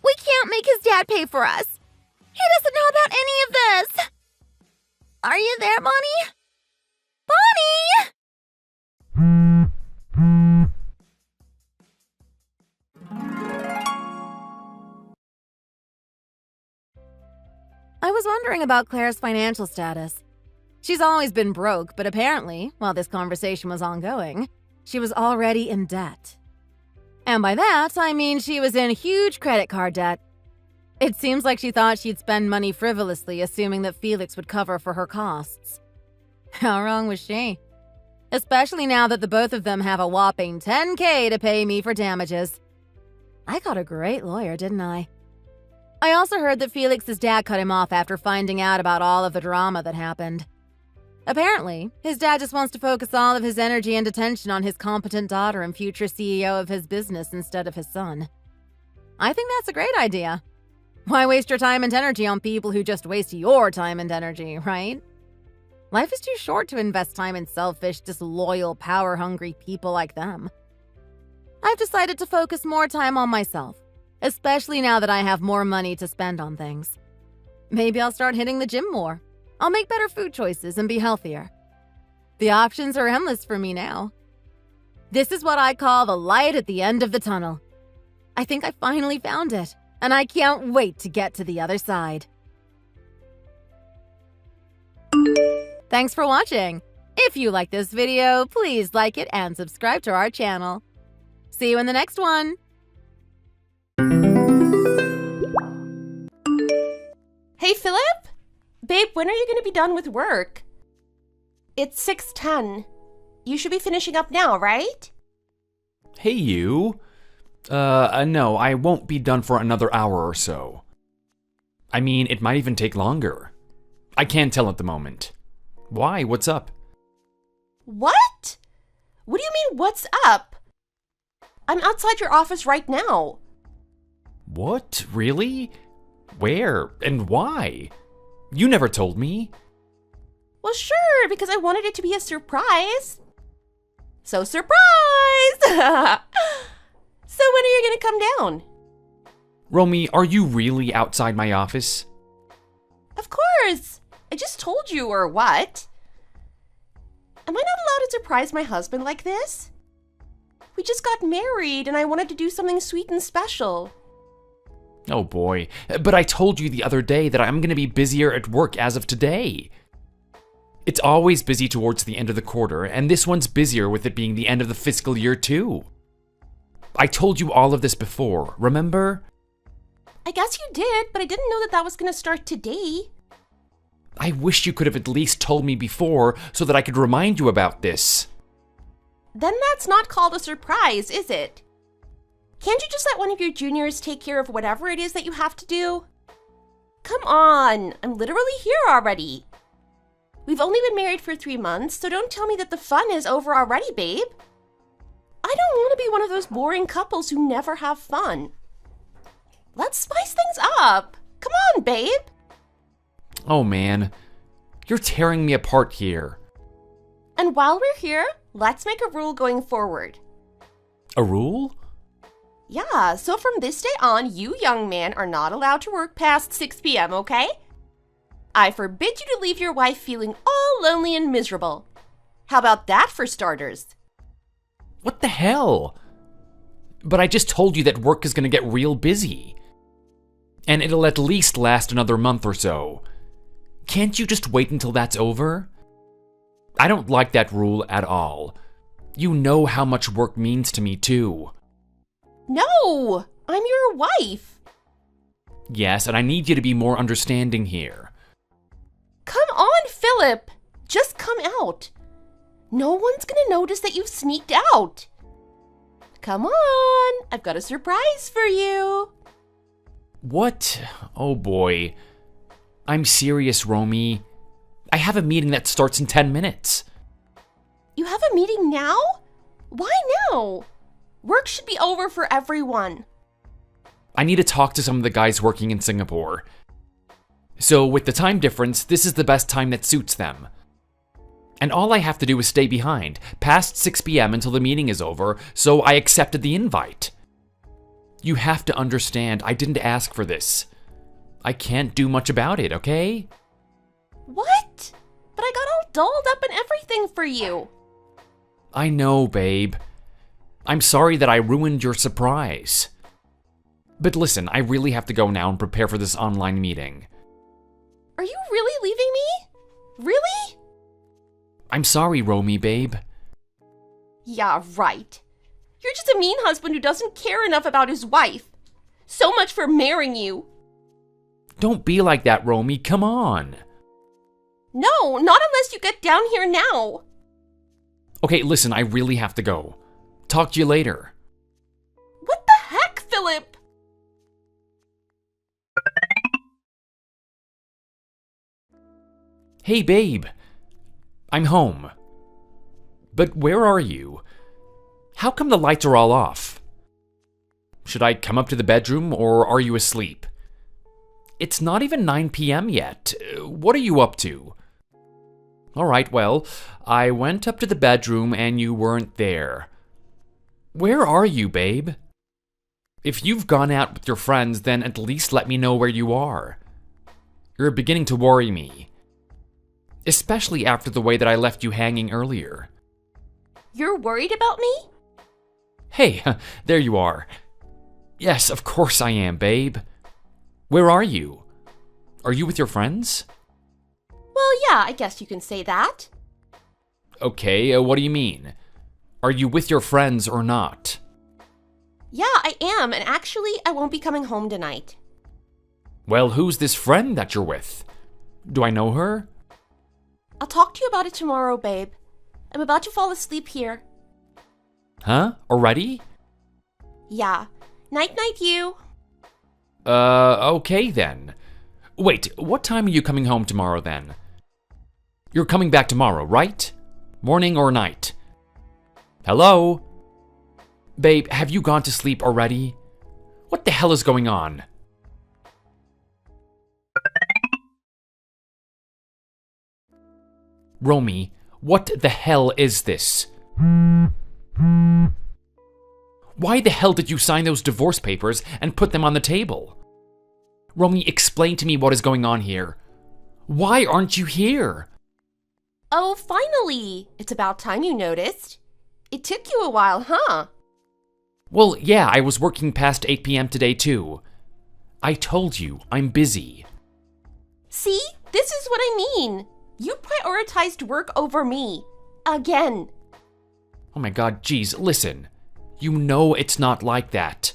We can't make his dad pay for us. He doesn't know about any of this. Are you there, Bonnie? Bonnie! I was wondering about Claire's financial status. She's always been broke, but apparently, while this conversation was ongoing, she was already in debt. And by that, I mean she was in huge credit card debt, It seems like she thought she'd spend money frivolously, assuming that Felix would cover for her costs. How wrong was she? Especially now that the both of them have a whopping $10,000 to pay me for damages. I got a great lawyer, didn't I? I also heard that Felix's dad cut him off after finding out about all of the drama that happened. Apparently, his dad just wants to focus all of his energy and attention on his competent daughter and future CEO of his business instead of his son. I think that's a great idea. Why waste your time and energy on people who just waste your time and energy, right? Life is too short to invest time in selfish, disloyal, power-hungry people like them. I've decided to focus more time on myself, especially now that I have more money to spend on things. Maybe I'll start hitting the gym more. I'll make better food choices and be healthier. The options are endless for me now. This is what I call the light at the end of the tunnel. I think I finally found it, and I can't wait to get to the other side. Thanks for watching. If you like this video, please like it and subscribe to our channel. See you in the next one. Hey, Philip? Babe, when are you going to be done with work? It's 6:10. You should be finishing up now, right? Hey, you. No, I won't be done for another hour or so. I mean, it might even take longer. I can't tell at the moment. Why? What's up? What? What do you mean, what's up? I'm outside your office right now. What? Really? Where? And why? You never told me. Well, sure, because I wanted it to be a surprise. So, surprise! So when are you going to come down? Romy, are you really outside my office? Of course. I just told you, or what? Am I not allowed to surprise my husband like this? We just got married and I wanted to do something sweet and special. Oh boy, but I told you the other day that I'm gonna be busier at work as of today. It's always busy towards the end of the quarter, and this one's busier with it being the end of the fiscal year too. I told you all of this before, remember? I guess you did, but I didn't know that was gonna start today. I wish you could have at least told me before so that I could remind you about this. Then that's not called a surprise, is it? Can't you just let one of your juniors take care of whatever it is that you have to do? Come on, I'm literally here already. We've only been married for 3 months, so don't tell me that the fun is over already, babe. I don't want to be one of those boring couples who never have fun. Let's spice things up. Come on, babe. Oh man, you're tearing me apart here. And while we're here, let's make a rule going forward. A rule? Yeah, so from this day on, you young men are not allowed to work past 6 p.m., okay? I forbid you to leave your wife feeling all lonely and miserable. How about that for starters? What the hell? But I just told you that work is gonna get real busy. And it'll at least last another month or so. Can't you just wait until that's over? I don't like that rule at all. You know how much work means to me too. No, I'm your wife. Yes, and I need you to be more understanding here. Come on, Philip. Just come out. No one's gonna notice that you've sneaked out. Come on, I've got a surprise for you. What? Oh boy. I'm serious, Romy. I have a meeting that starts in 10 minutes. You have a meeting now? Why now? Work should be over for everyone. I need to talk to some of the guys working in Singapore. So with the time difference, this is the best time that suits them. And all I have to do is stay behind, past 6 p.m. until the meeting is over, so I accepted the invite. You have to understand, I didn't ask for this. I can't do much about it, okay? What? But I got all dolled up and everything for you. I know, babe. I'm sorry that I ruined your surprise. But listen, I really have to go now and prepare for this online meeting. Are you really leaving me? Really? I'm sorry, Romy, babe. Yeah, right. You're just a mean husband who doesn't care enough about his wife. So much for marrying you. Don't be like that, Romy. Come on. No, not unless you get down here now. Okay, listen, I really have to go. Talk to you later. What the heck, Philip? Hey, babe. I'm home. But where are you? How come the lights are all off? Should I come up to the bedroom, or are you asleep? It's not even 9 p.m. yet. What are you up to? All right, well, I went up to the bedroom and you weren't there. Where are you, babe? If you've gone out with your friends, then at least let me know where you are. You're beginning to worry me. Especially after the way that I left you hanging earlier. You're worried about me? Hey, there you are. Yes, of course I am, babe. Where are you? Are you with your friends? Well, yeah, I guess you can say that. Okay, what do you mean? Are you with your friends or not? Yeah, I am, and actually, I won't be coming home tonight. Well, who's this friend that you're with? Do I know her? I'll talk to you about it tomorrow, babe. I'm about to fall asleep here. Huh? Already? Yeah. Night-night, you. Okay then. Wait, what time are you coming home tomorrow then? You're coming back tomorrow, right? Morning or night? Hello? Babe, have you gone to sleep already? What the hell is going on? Romy, what the hell is this? Why the hell did you sign those divorce papers and put them on the table? Romy, explain to me what is going on here. Why aren't you here? Oh, finally! It's about time you noticed. It took you a while, huh? Well, yeah, I was working past 8 p.m. today too. I told you, I'm busy. See? This is what I mean. You prioritized work over me. Again. Oh my god, geez, listen. You know it's not like that.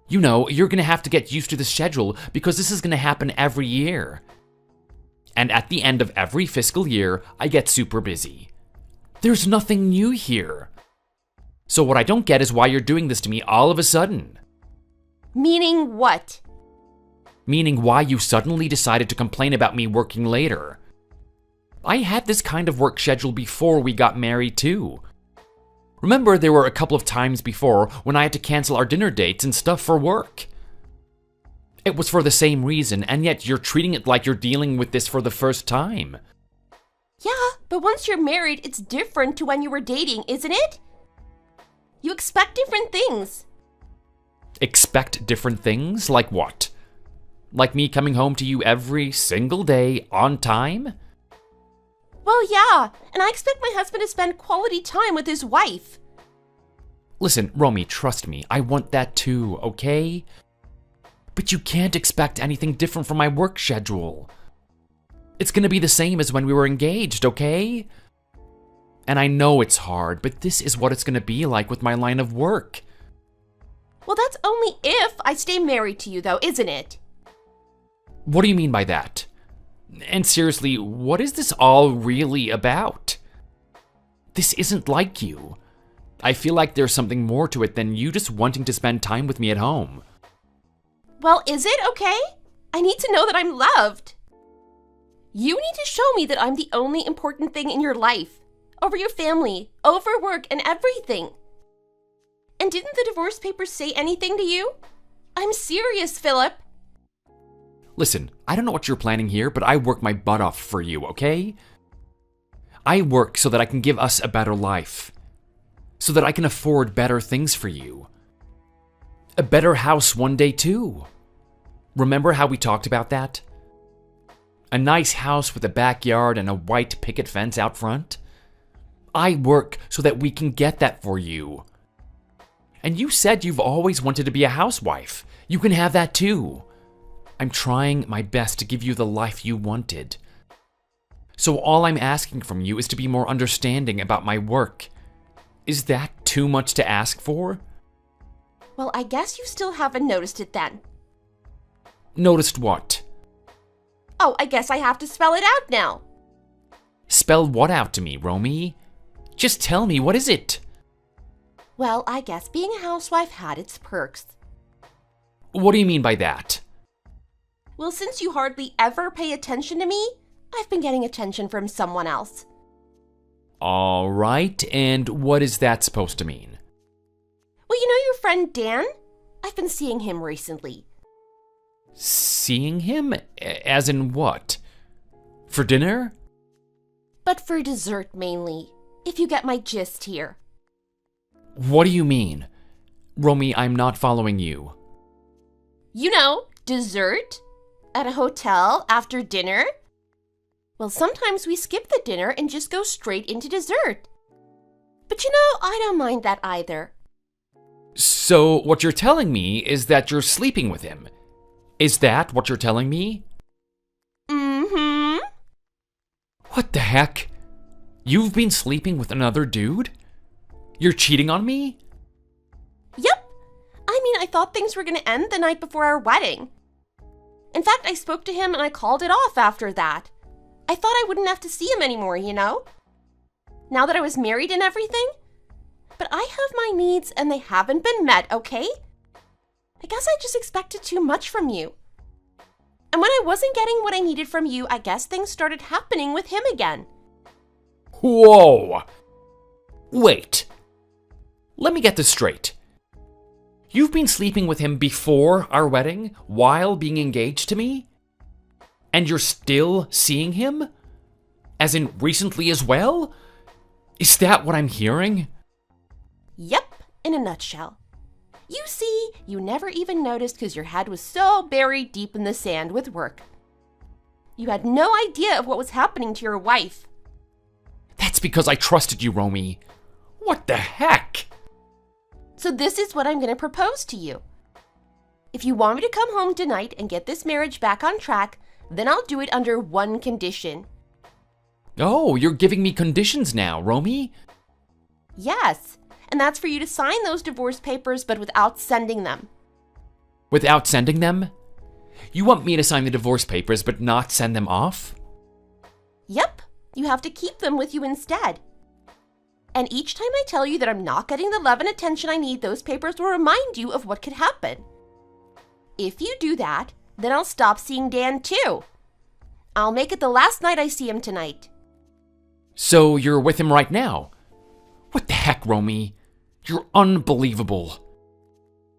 You know, you're gonna have to get used to the schedule because this is gonna happen every year. And at the end of every fiscal year, I get super busy. There's nothing new here. So what I don't get is why you're doing this to me all of a sudden. Meaning what? Meaning why you suddenly decided to complain about me working later. I had this kind of work schedule before we got married too. Remember, there were a couple of times before when I had to cancel our dinner dates and stuff for work. It was for the same reason, and yet you're treating it like you're dealing with this for the first time. Yeah, but once you're married, it's different to when you were dating, isn't it? You expect different things. Expect different things? Like what? Like me coming home to you every single day on time? Well, yeah, and I expect my husband to spend quality time with his wife. Listen, Romy, trust me, I want that too, okay? But you can't expect anything different from my work schedule. It's gonna be the same as when we were engaged, okay? And I know it's hard, but this is what it's gonna be like with my line of work. Well, that's only if I stay married to you, though, isn't it? What do you mean by that? And seriously, what is this all really about? This isn't like you. I feel like there's something more to it than you just wanting to spend time with me at home. Well, is it okay? I need to know that I'm loved. You need to show me that I'm the only important thing in your life, over your family, over work, and everything. And didn't the divorce papers say anything to you? I'm serious, Philip. Listen, I don't know what you're planning here, but I work my butt off for you, okay? I work so that I can give us a better life. So that I can afford better things for you. A better house one day too. Remember how we talked about that? A nice house with a backyard and a white picket fence out front? I work so that we can get that for you. And you said you've always wanted to be a housewife. You can have that too. I'm trying my best to give you the life you wanted. So all I'm asking from you is to be more understanding about my work. Is that too much to ask for? Well, I guess you still haven't noticed it then. Noticed what? Oh, I guess I have to spell it out now. Spell what out to me, Romy? Just tell me, what is it? Well, I guess being a housewife had its perks. What do you mean by that? Well, since you hardly ever pay attention to me, I've been getting attention from someone else. All right, and what is that supposed to mean? Well, you know your friend Dan? I've been seeing him recently. Seeing him? As in what? For dinner? But for dessert mainly, if you get my gist here. What do you mean? Romy, I'm not following you. You know, dessert? At a hotel after dinner? Well, sometimes we skip the dinner and just go straight into dessert. But you know, I don't mind that either. So, what you're telling me is that you're sleeping with him. Is that what you're telling me? Mm-hmm. What the heck? You've been sleeping with another dude? You're cheating on me? Yep. I mean, I thought things were going to end the night before our wedding. In fact, I spoke to him and I called it off after that. I thought I wouldn't have to see him anymore, you know? Now that I was married and everything. But I have my needs and they haven't been met, okay? I guess I just expected too much from you. And when I wasn't getting what I needed from you, I guess things started happening with him again. Whoa! Wait. Let me get this straight. You've been sleeping with him before our wedding, while being engaged to me? And you're still seeing him? As in recently as well? Is that what I'm hearing? Yep, in a nutshell. You see, you never even noticed because your head was so buried deep in the sand with work. You had no idea of what was happening to your wife. That's because I trusted you, Romy. What the heck? So this is what I'm going to propose to you. If you want me to come home tonight and get this marriage back on track, then I'll do it under one condition. Oh, you're giving me conditions now, Romy? Yes, and that's for you to sign those divorce papers but without sending them. Without sending them? You want me to sign the divorce papers but not send them off? Yep, you have to keep them with you instead. And each time I tell you that I'm not getting the love and attention I need, those papers will remind you of what could happen. If you do that, then I'll stop seeing Dan too. I'll make it the last night I see him tonight. So you're with him right now? What the heck, Romy? You're unbelievable.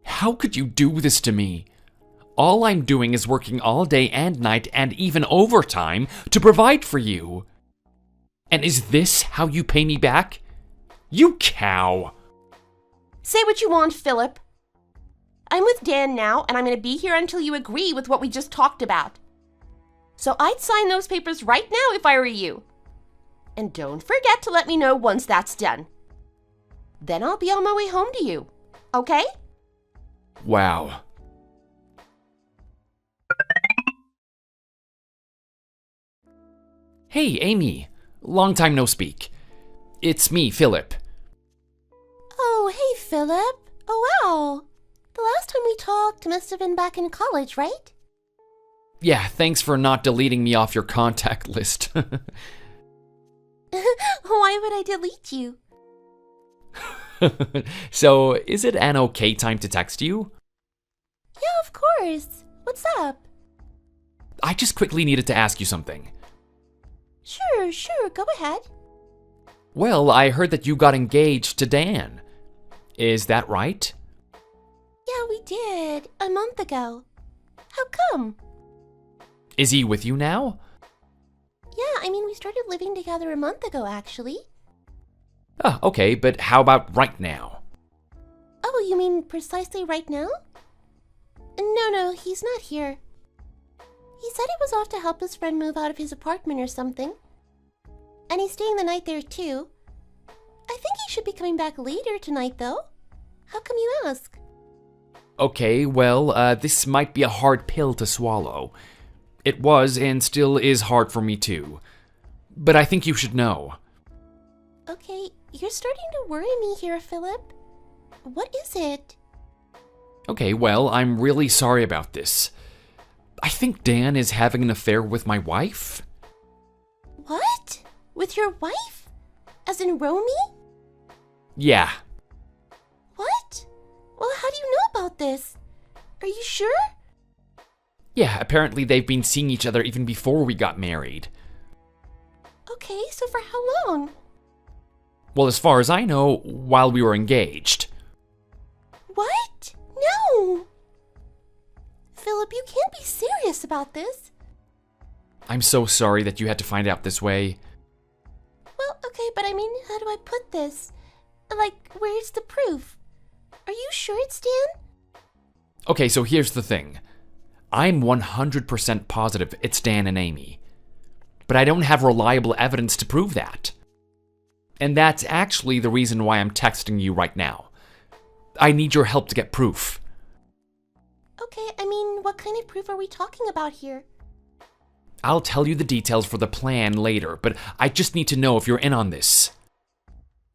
How could you do this to me? All I'm doing is working all day and night and even overtime to provide for you. And is this how you pay me back? You cow! Say what you want, Philip. I'm with Dan now, and I'm going to be here until you agree with what we just talked about. So I'd sign those papers right now if I were you. And don't forget to let me know once that's done. Then I'll be on my way home to you, okay? Wow. Hey, Amy. Long time no speak. It's me, Philip. Oh, hey, Philip. Oh, wow. The last time we talked must have been back in college, right? Yeah, thanks for not deleting me off your contact list. Why would I delete you? So, is it an okay time to text you? Yeah, of course. What's up? I just quickly needed to ask you something. Sure, go ahead. Well, I heard that you got engaged to Dan. Is that right? Yeah, we did. A month ago. How come? Is he with you now? Yeah, I mean, we started living together a month ago, actually. Ah, okay, but how about right now? Oh, you mean precisely right now? No, he's not here. He said he was off to help his friend move out of his apartment or something. And he's staying the night there, too. I think he should be coming back later tonight, though. How come you ask? Okay, well, this might be a hard pill to swallow. It was and still is hard for me too. But I think you should know. Okay, you're starting to worry me here, Philip. What is it? Okay, well, I'm really sorry about this. I think Dan is having an affair with my wife. What? With your wife? As in Romy? Yeah. What? Well, how do you know about this? Are you sure? Yeah, apparently they've been seeing each other even before we got married. Okay, so for how long? Well, as far as I know, while we were engaged. What? No! Philip, you can't be serious about this. I'm so sorry that you had to find out this way. Well, okay, but I mean, how do I put this? Like, where's the proof? Are you sure it's Dan? Okay, so here's the thing. I'm 100% positive it's Dan and Amy. But I don't have reliable evidence to prove that. And that's actually the reason why I'm texting you right now. I need your help to get proof. Okay, I mean, what kind of proof are we talking about here? I'll tell you the details for the plan later, but I just need to know if you're in on this.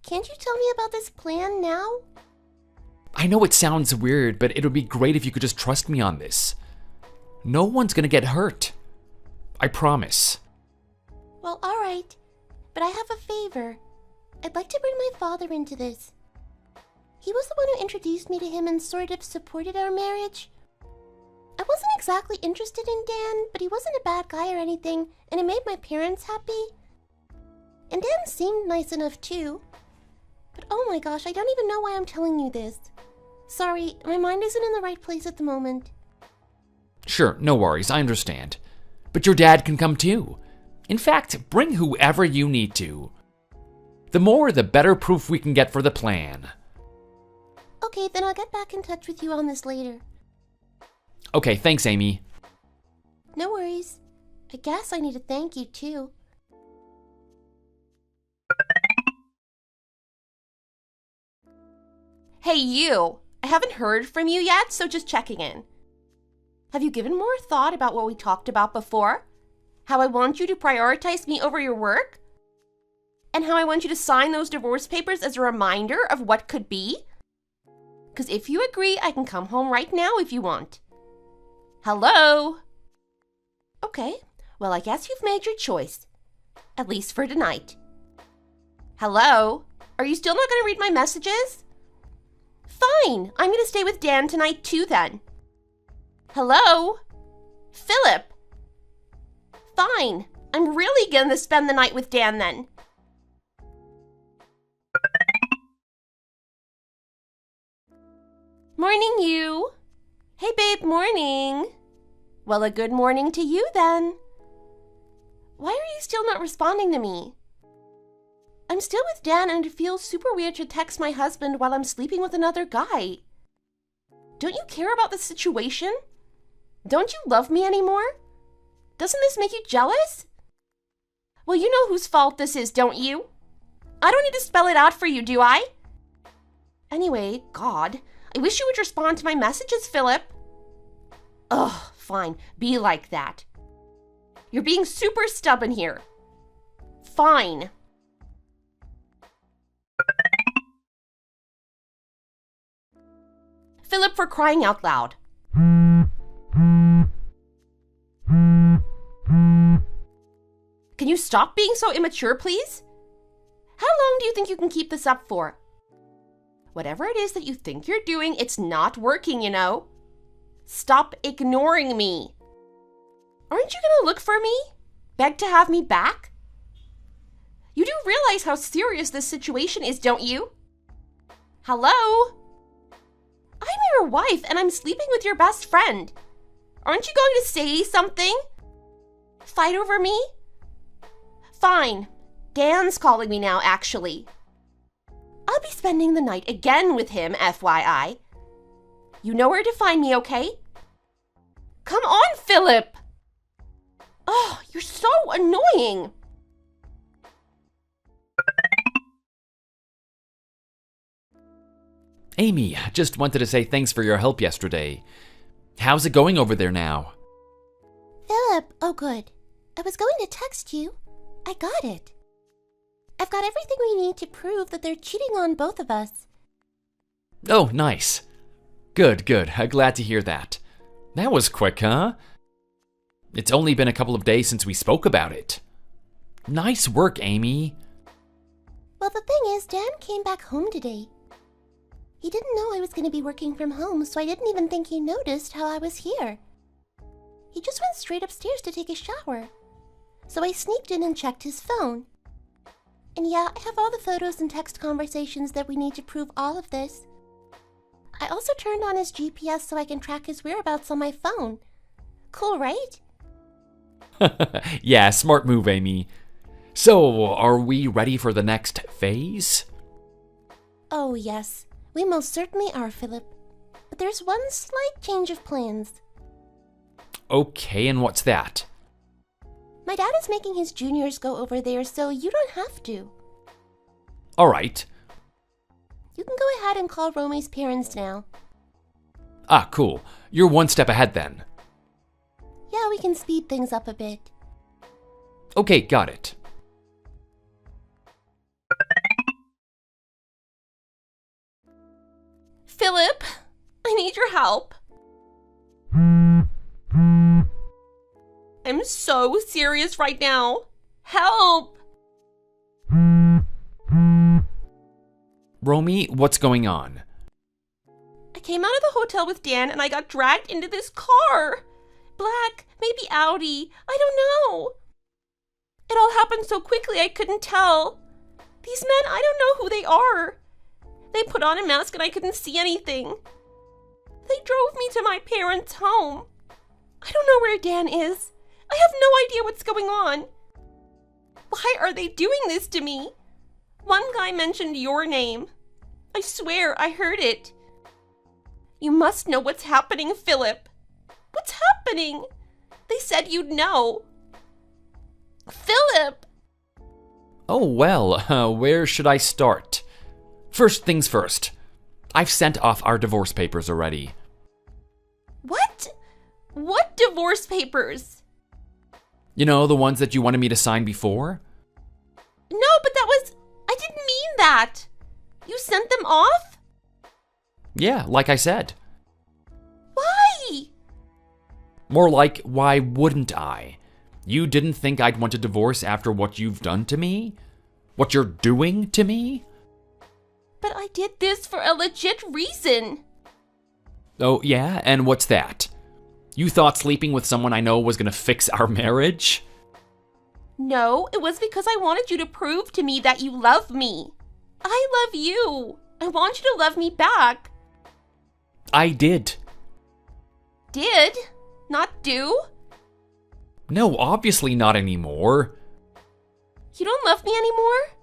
Can't you tell me about this plan now? I know it sounds weird, but it would be great if you could just trust me on this. No one's gonna get hurt. I promise. Well, alright, but I have a favor. I'd like to bring my father into this. He was the one who introduced me to him and sort of supported our marriage. I wasn't exactly interested in Dan, but he wasn't a bad guy or anything, and it made my parents happy. And Dan seemed nice enough too. But oh my gosh, I don't even know why I'm telling you this. Sorry, my mind isn't in the right place at the moment. Sure, no worries, I understand. But your dad can come too. In fact, bring whoever you need to. The more, the better proof we can get for the plan. Okay, then I'll get back in touch with you on this later. Okay, thanks, Amy. No worries. I guess I need to thank you too. Hey, you! I haven't heard from you yet, so just checking in. Have you given more thought about what we talked about before? How I want you to prioritize me over your work? And how I want you to sign those divorce papers as a reminder of what could be? Because if you agree, I can come home right now if you want. Hello? Okay, well, I guess you've made your choice. At least for tonight. Hello? Are you still not going to read my messages? Fine, I'm going to stay with Dan tonight too then. Hello? Philip? Fine, I'm really going to spend the night with Dan then. Morning, you. Hey, babe, morning. Well, a good morning to you then. Why are you still not responding to me? I'm still with Dan and it feels super weird to text my husband while I'm sleeping with another guy. Don't you care about the situation? Don't you love me anymore? Doesn't this make you jealous? Well, you know whose fault this is, don't you? I don't need to spell it out for you, do I? Anyway, God, I wish you would respond to my messages, Philip. Ugh, fine, be like that. You're being super stubborn here. Fine. Philip, for crying out loud. Can you stop being so immature, please? How long do you think you can keep this up for? Whatever it is that you think you're doing, it's not working, you know. Stop ignoring me. Aren't you gonna look for me? Beg to have me back? You do realize how serious this situation is, don't you? Hello? I'm your wife and I'm sleeping with your best friend. Aren't you going to say something? Fight over me? Fine. Dan's calling me now, actually. I'll be spending the night again with him, FYI. You know where to find me, okay? Come on, Philip! Oh, you're so annoying! Amy, just wanted to say thanks for your help yesterday. How's it going over there now? Philip, oh good. I was going to text you. I got it. I've got everything we need to prove that they're cheating on both of us. Oh, nice. Good, good. Glad to hear that. That was quick, huh? It's only been a couple of days since we spoke about it. Nice work, Amy. Well, the thing is, Dan came back home today. He didn't know I was going to be working from home, so I didn't even think he noticed how I was here. He just went straight upstairs to take a shower. So I sneaked in and checked his phone. And yeah, I have all the photos and text conversations that we need to prove all of this. I also turned on his GPS so I can track his whereabouts on my phone. Cool, right? Yeah, smart move, Amy. So, are we ready for the next phase? Oh, yes. We most certainly are, Philip. But there's one slight change of plans. Okay, and what's that? My dad is making his juniors go over there, so you don't have to. All right. You can go ahead and call Romy's parents now. Ah, cool. You're one step ahead then. Yeah, we can speed things up a bit. Okay, got it. Philip, I need your help. I'm so serious right now. Help! Romy, what's going on? I came out of the hotel with Dan and I got dragged into this car. Black, maybe Audi, I don't know. It all happened so quickly I couldn't tell. These men, I don't know who they are. They put on a mask and I couldn't see anything. They drove me to my parents' home. I don't know where Dan is. I have no idea what's going on. Why are they doing this to me? One guy mentioned your name. I swear I heard it. You must know what's happening, Philip. What's happening? They said you'd know. Philip! Oh, well, where should I start? First things first. I've sent off our divorce papers already. What? What divorce papers? You know, the ones that you wanted me to sign before? No, but I didn't mean that. You sent them off? Yeah, like I said. Why? More like, why wouldn't I? You didn't think I'd want a divorce after what you've done to me? What you're doing to me? But I did this for a legit reason. Oh, yeah? And what's that? You thought sleeping with someone I know was gonna fix our marriage? No, it was because I wanted you to prove to me that you love me. I love you. I want you to love me back. I did. Did? Not do? No, obviously not anymore. You don't love me anymore?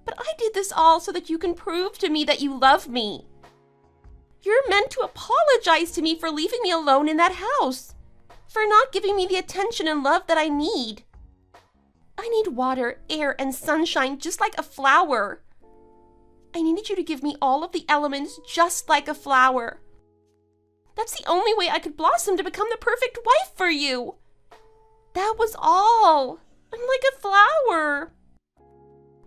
But I did this all so that you can prove to me that you love me. You're meant to apologize to me for leaving me alone in that house, for not giving me the attention and love that I need. I need water, air, and sunshine just like a flower. I needed you to give me all of the elements just like a flower. That's the only way I could blossom to become the perfect wife for you. That was all. I'm like a flower.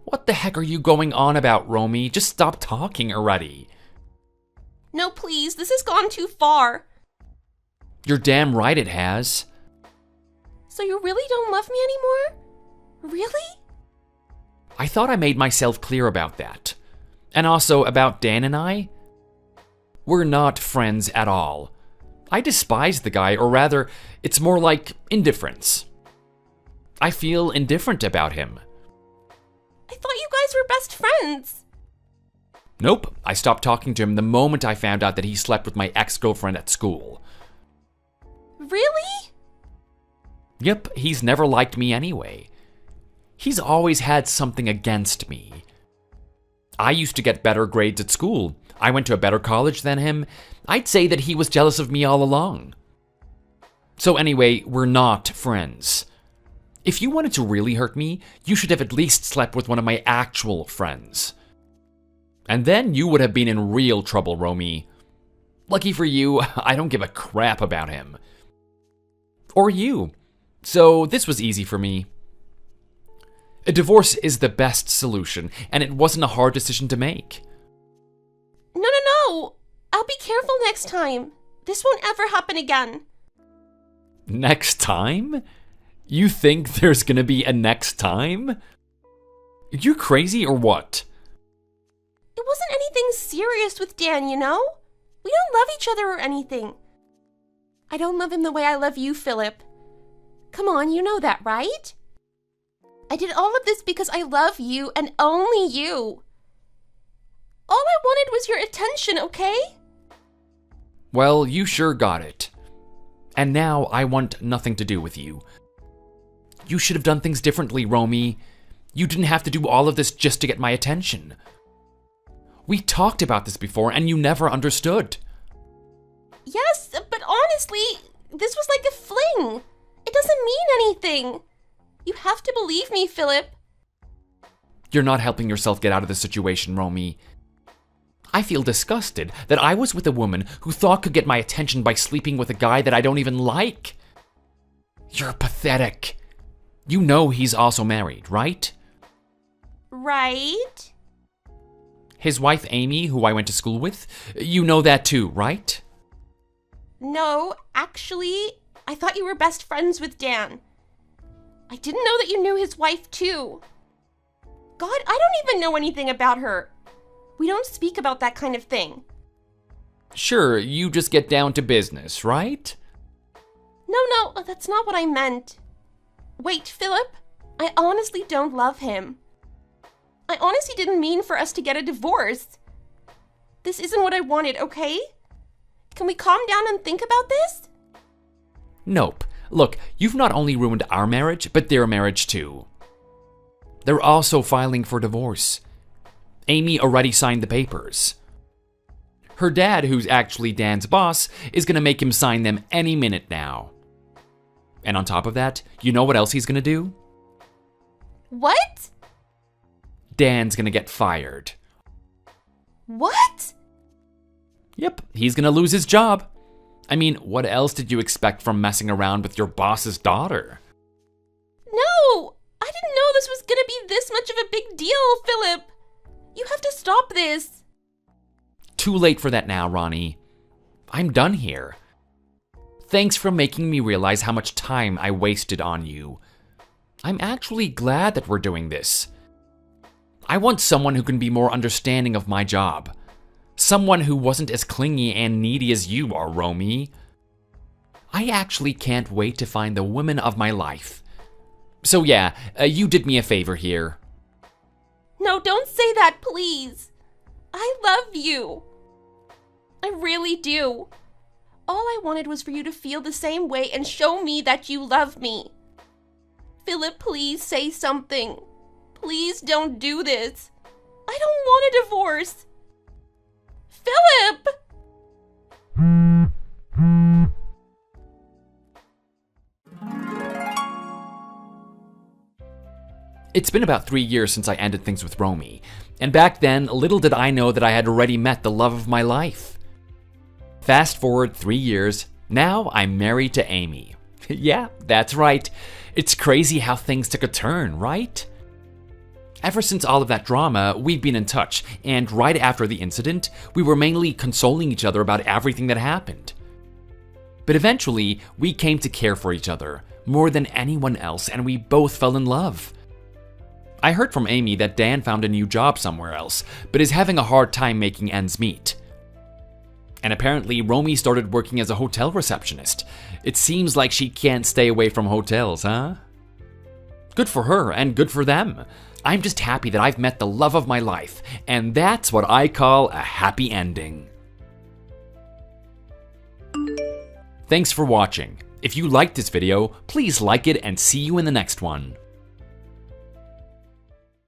What the heck are you going on about, Romy? Just stop talking already. No, please, this has gone too far. You're damn right it has. So you really don't love me anymore? Really? I thought I made myself clear about that. And also about Dan and I. We're not friends at all. I despise the guy, or rather, it's more like indifference. I feel indifferent about him. I thought you guys were best friends. Nope, I stopped talking to him the moment I found out that he slept with my ex-girlfriend at school. Really? Yep, he's never liked me anyway. He's always had something against me. I used to get better grades at school. I went to a better college than him. I'd say that he was jealous of me all along. So anyway, we're not friends. If you wanted to really hurt me, you should have at least slept with one of my actual friends. And then you would have been in real trouble, Romy. Lucky for you, I don't give a crap about him. Or you. So this was easy for me. A divorce is the best solution, and it wasn't a hard decision to make. No. I'll be careful next time. This won't ever happen again. Next time? You think there's gonna be a next time? You crazy or what? It wasn't anything serious with Dan, you know? We don't love each other or anything. I don't love him the way I love you, Philip. Come on, you know that, right? I did all of this because I love you and only you. All I wanted was your attention, okay? Well, you sure got it. And now I want nothing to do with you. You should have done things differently, Romy. You didn't have to do all of this just to get my attention. We talked about this before and you never understood. Yes, but honestly, this was like a fling. It doesn't mean anything. You have to believe me, Philip. You're not helping yourself get out of this situation, Romy. I feel disgusted that I was with a woman who thought could get my attention by sleeping with a guy that I don't even like. You're pathetic. You know he's also married, right? Right? His wife, Amy, who I went to school with, you know that too, right? No, actually, I thought you were best friends with Dan. I didn't know that you knew his wife too. God, I don't even know anything about her. We don't speak about that kind of thing. Sure, you just get down to business, right? No, that's not what I meant. Wait, Philip, I honestly don't love him. I honestly didn't mean for us to get a divorce. This isn't what I wanted, okay? Can we calm down and think about this? Nope. Look, you've not only ruined our marriage, but their marriage too. They're also filing for divorce. Amy already signed the papers. Her dad, who's actually Dan's boss, is gonna make him sign them any minute now. And on top of that, you know what else he's gonna do? What? Dan's gonna get fired. What? Yep, he's gonna lose his job. I mean, what else did you expect from messing around with your boss's daughter? No! I didn't know this was gonna be this much of a big deal, Philip! You have to stop this! Too late for that now, Ronnie. I'm done here. Thanks for making me realize how much time I wasted on you. I'm actually glad that we're doing this. I want someone who can be more understanding of my job. Someone who wasn't as clingy and needy as you are, Romy. I actually can't wait to find the woman of my life. So yeah, you did me a favor here. No, don't say that, please. I love you. I really do. All I wanted was for you to feel the same way and show me that you love me. Philip, please say something. Please don't do this. I don't want a divorce. Philip! It's been about 3 years since I ended things with Romy, and back then, little did I know that I had already met the love of my life. Fast forward 3 years, now I'm married to Amy. Yeah, that's right. It's crazy how things took a turn, right? Ever since all of that drama, we've been in touch, and right after the incident, we were mainly consoling each other about everything that happened. But eventually, we came to care for each other, more than anyone else, and we both fell in love. I heard from Amy that Dan found a new job somewhere else, but is having a hard time making ends meet. And apparently, Romy started working as a hotel receptionist. It seems like she can't stay away from hotels, huh? Good for her, and good for them. I'm just happy that I've met the love of my life, and that's what I call a happy ending. Thanks for watching. If you liked this video, please like it and see you in the next one.